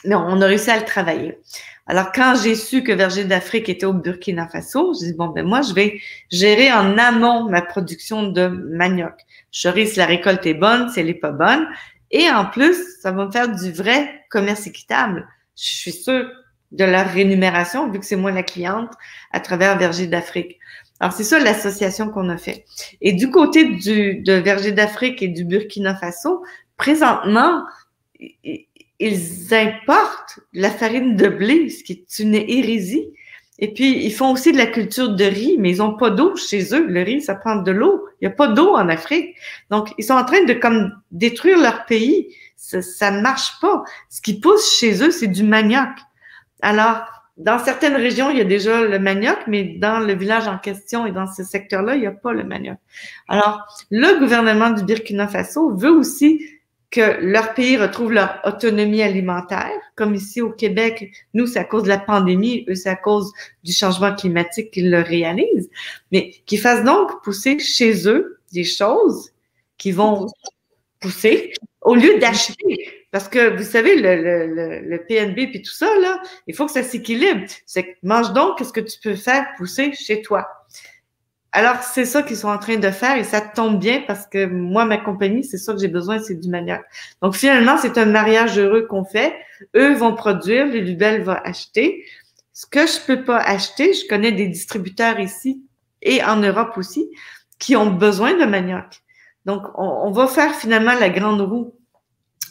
[SPEAKER 2] Mais on a réussi à le travailler. Alors, quand j'ai su que Verger d'Afrique était au Burkina Faso, j'ai dit, bon, ben moi, je vais gérer en amont ma production de manioc. Je saurai si la récolte est bonne, si elle est pas bonne. Et en plus, ça va me faire du vrai commerce équitable. Je suis sûre de leur rémunération, vu que c'est moi la cliente, à travers Verger d'Afrique. Alors, c'est ça l'association qu'on a fait. Et du côté de Verger d'Afrique et du Burkina Faso, présentement, ils importent la farine de blé, ce qui est une hérésie. Et puis, ils font aussi de la culture de riz, mais ils n'ont pas d'eau chez eux. Le riz, ça prend de l'eau. Il n'y a pas d'eau en Afrique. Donc, ils sont en train de détruire leur pays. Ça ne marche pas. Ce qui pousse chez eux, c'est du manioc. Alors, dans certaines régions, il y a déjà le manioc, mais dans le village en question et dans ce secteur-là, il n'y a pas le manioc. Alors, le gouvernement du Burkina Faso veut aussi que leur pays retrouve leur autonomie alimentaire. Comme ici au Québec, nous, c'est à cause de la pandémie, eux, c'est à cause du changement climatique qu'ils le réalisent, mais qu'ils fassent donc pousser chez eux des choses qui vont pousser au lieu d'acheter. Parce que, vous savez, le PNB puis tout ça, là, il faut que ça s'équilibre. C'est que mange donc ce que tu peux faire pousser chez toi. Alors, c'est ça qu'ils sont en train de faire et ça tombe bien parce que moi, ma compagnie, c'est ça que j'ai besoin, c'est du manioc. Donc, finalement, c'est un mariage heureux qu'on fait. Eux vont produire, les Lubel va acheter. Ce que je peux pas acheter, je connais des distributeurs ici et en Europe aussi qui ont besoin de manioc. Donc, on va faire finalement la grande roue.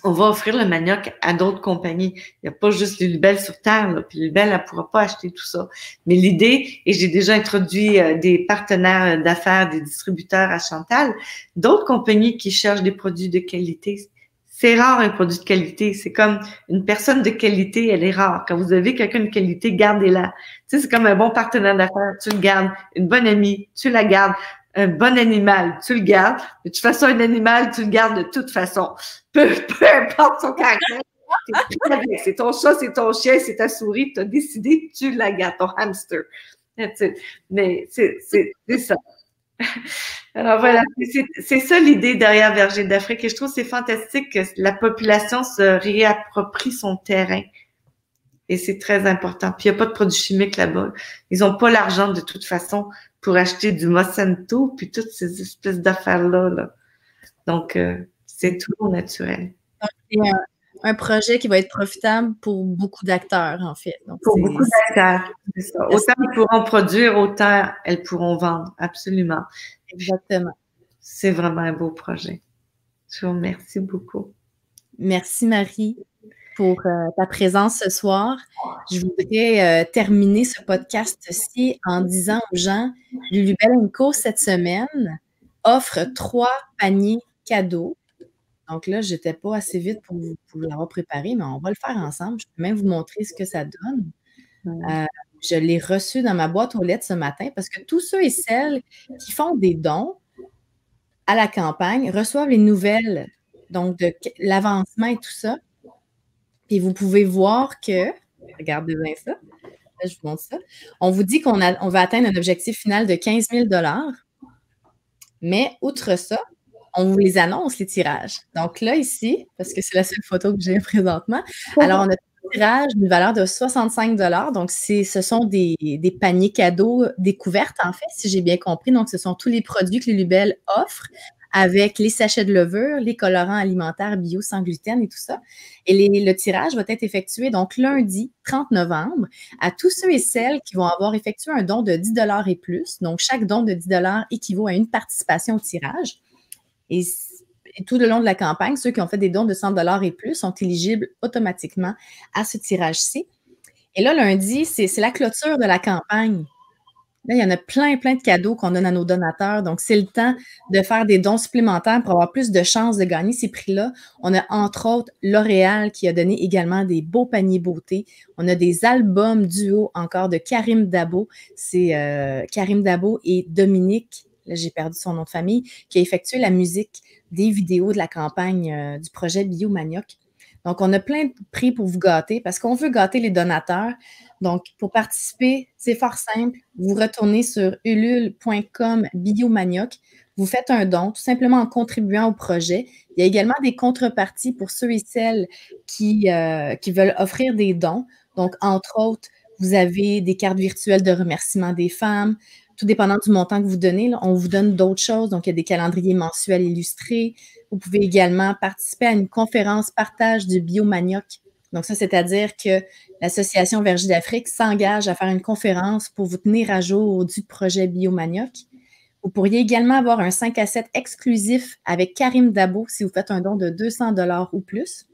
[SPEAKER 2] On va offrir le manioc à d'autres compagnies. Il n'y a pas juste les Lubel sur Terre, là. Puis Lubel, elle ne pourra pas acheter tout ça. Mais l'idée, et j'ai déjà introduit des partenaires d'affaires, des distributeurs à Chantal, d'autres compagnies qui cherchent des produits de qualité. C'est rare un produit de qualité. C'est comme une personne de qualité, elle est rare. Quand vous avez quelqu'un de qualité, gardez-la. Tu sais, c'est comme un bon partenaire d'affaires, tu le gardes. Une bonne amie, tu la gardes. Un bon animal, tu le gardes. De toute façon, un animal, tu le gardes de toute façon. Peu importe son caractère. C'est ton chat, c'est ton chien, c'est ta souris, tu as décidé, tu la gardes, ton hamster. Mais c'est ça. Alors voilà, c'est ça l'idée derrière Verger d'Afrique et je trouve que c'est fantastique que la population se réapproprie son terrain. Et c'est très important. Puis il n'y a pas de produits chimiques là-bas. Ils n'ont pas l'argent de toute façon pour acheter du Monsanto puis toutes ces espèces d'affaires-là. Là. Donc, c'est tout au naturel.
[SPEAKER 1] C'est un projet qui va être profitable pour beaucoup d'acteurs, en fait. Donc,
[SPEAKER 2] pour beaucoup d'acteurs, c'est ça. Autant ils pourront produire, autant elles pourront vendre. Absolument.
[SPEAKER 1] Exactement.
[SPEAKER 2] C'est vraiment un beau projet. Je vous remercie beaucoup.
[SPEAKER 1] Merci, Marie, pour ta présence ce soir. Je voudrais terminer ce podcast-ci en disant aux gens, Lulubelle & Co, cette semaine, offre 3 paniers cadeaux. Donc là, je n'étais pas assez vite pour l'avoir préparé, mais on va le faire ensemble. Je peux même vous montrer ce que ça donne. Je l'ai reçu dans ma boîte aux lettres ce matin parce que tous ceux et celles qui font des dons à la campagne reçoivent les nouvelles, donc de l'avancement et tout ça. Et vous pouvez voir que, regardez bien ça, là, je vous montre ça, on vous dit qu'on va atteindre un objectif final de 15 000 $, mais outre ça, on vous les annonce, les tirages. Donc là, ici, parce que c'est la seule photo que j'ai présentement, alors on a un tirage d'une valeur de 65 $. Donc, ce sont des paniers cadeaux découvertes, en fait, si j'ai bien compris. Donc, ce sont tous les produits que les Lubel offrent avec les sachets de levure, les colorants alimentaires bio sans gluten et tout ça. Et le tirage va être effectué donc lundi 30 novembre à tous ceux et celles qui vont avoir effectué un don de 10 $ et plus. Donc, chaque don de 10 $ équivaut à une participation au tirage. Et tout le long de la campagne, ceux qui ont fait des dons de 100 $ et plus sont éligibles automatiquement à ce tirage-ci. Et là, lundi, c'est la clôture de la campagne. Là, il y en a plein de cadeaux qu'on donne à nos donateurs. Donc, c'est le temps de faire des dons supplémentaires pour avoir plus de chances de gagner ces prix-là. On a entre autres L'Oréal qui a donné également des beaux paniers beauté. On a des albums duo encore de Karim Dabo. C'est Karim Dabo et Dominique, là j'ai perdu son nom de famille, qui a effectué la musique des vidéos de la campagne du projet Bio Manioc. Donc, on a plein de prix pour vous gâter parce qu'on veut gâter les donateurs. Donc, pour participer, c'est fort simple. Vous retournez sur ulule.com/biomanioc. Vous faites un don, tout simplement en contribuant au projet. Il y a également des contreparties pour ceux et celles qui veulent offrir des dons. Donc, entre autres, vous avez des cartes virtuelles de remerciement des femmes. Tout dépendant du montant que vous donnez, là, on vous donne d'autres choses. Donc, il y a des calendriers mensuels illustrés. Vous pouvez également participer à une conférence partage du Biomanioc. Donc, ça, c'est-à-dire que l'Association Verger d'Afrique s'engage à faire une conférence pour vous tenir à jour du projet Biomanioc. Vous pourriez également avoir un 5 à 7 exclusif avec Karim Dabo si vous faites un don de 200 $ ou plus.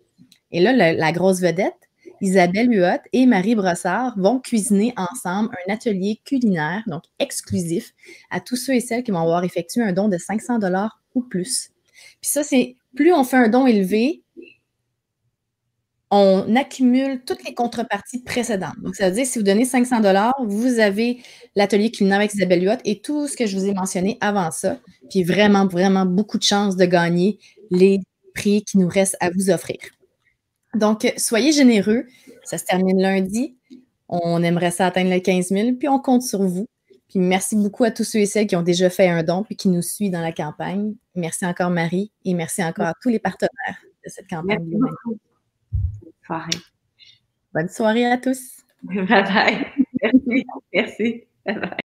[SPEAKER 1] Et là, la grosse vedette, Isabelle Huot et Marie Brossard vont cuisiner ensemble un atelier culinaire, donc exclusif, à tous ceux et celles qui vont avoir effectué un don de 500 $ ou plus. Puis ça, c'est plus on fait un don élevé, on accumule toutes les contreparties précédentes. Donc, ça veut dire, si vous donnez 500 $, vous avez l'atelier culinaire avec Isabelle Huot et tout ce que je vous ai mentionné avant ça. Puis vraiment, vraiment beaucoup de chances de gagner les prix qui nous restent à vous offrir. Donc, soyez généreux. Ça se termine lundi. On aimerait ça atteindre le 15 000, puis on compte sur vous. Puis merci beaucoup à tous ceux et celles qui ont déjà fait un don puis qui nous suivent dans la campagne. Merci encore, Marie, et merci encore à tous les partenaires de cette campagne.
[SPEAKER 2] Merci beaucoup. Soirée.
[SPEAKER 1] Bonne soirée à tous.
[SPEAKER 2] Bye bye. Merci. Merci. Bye bye.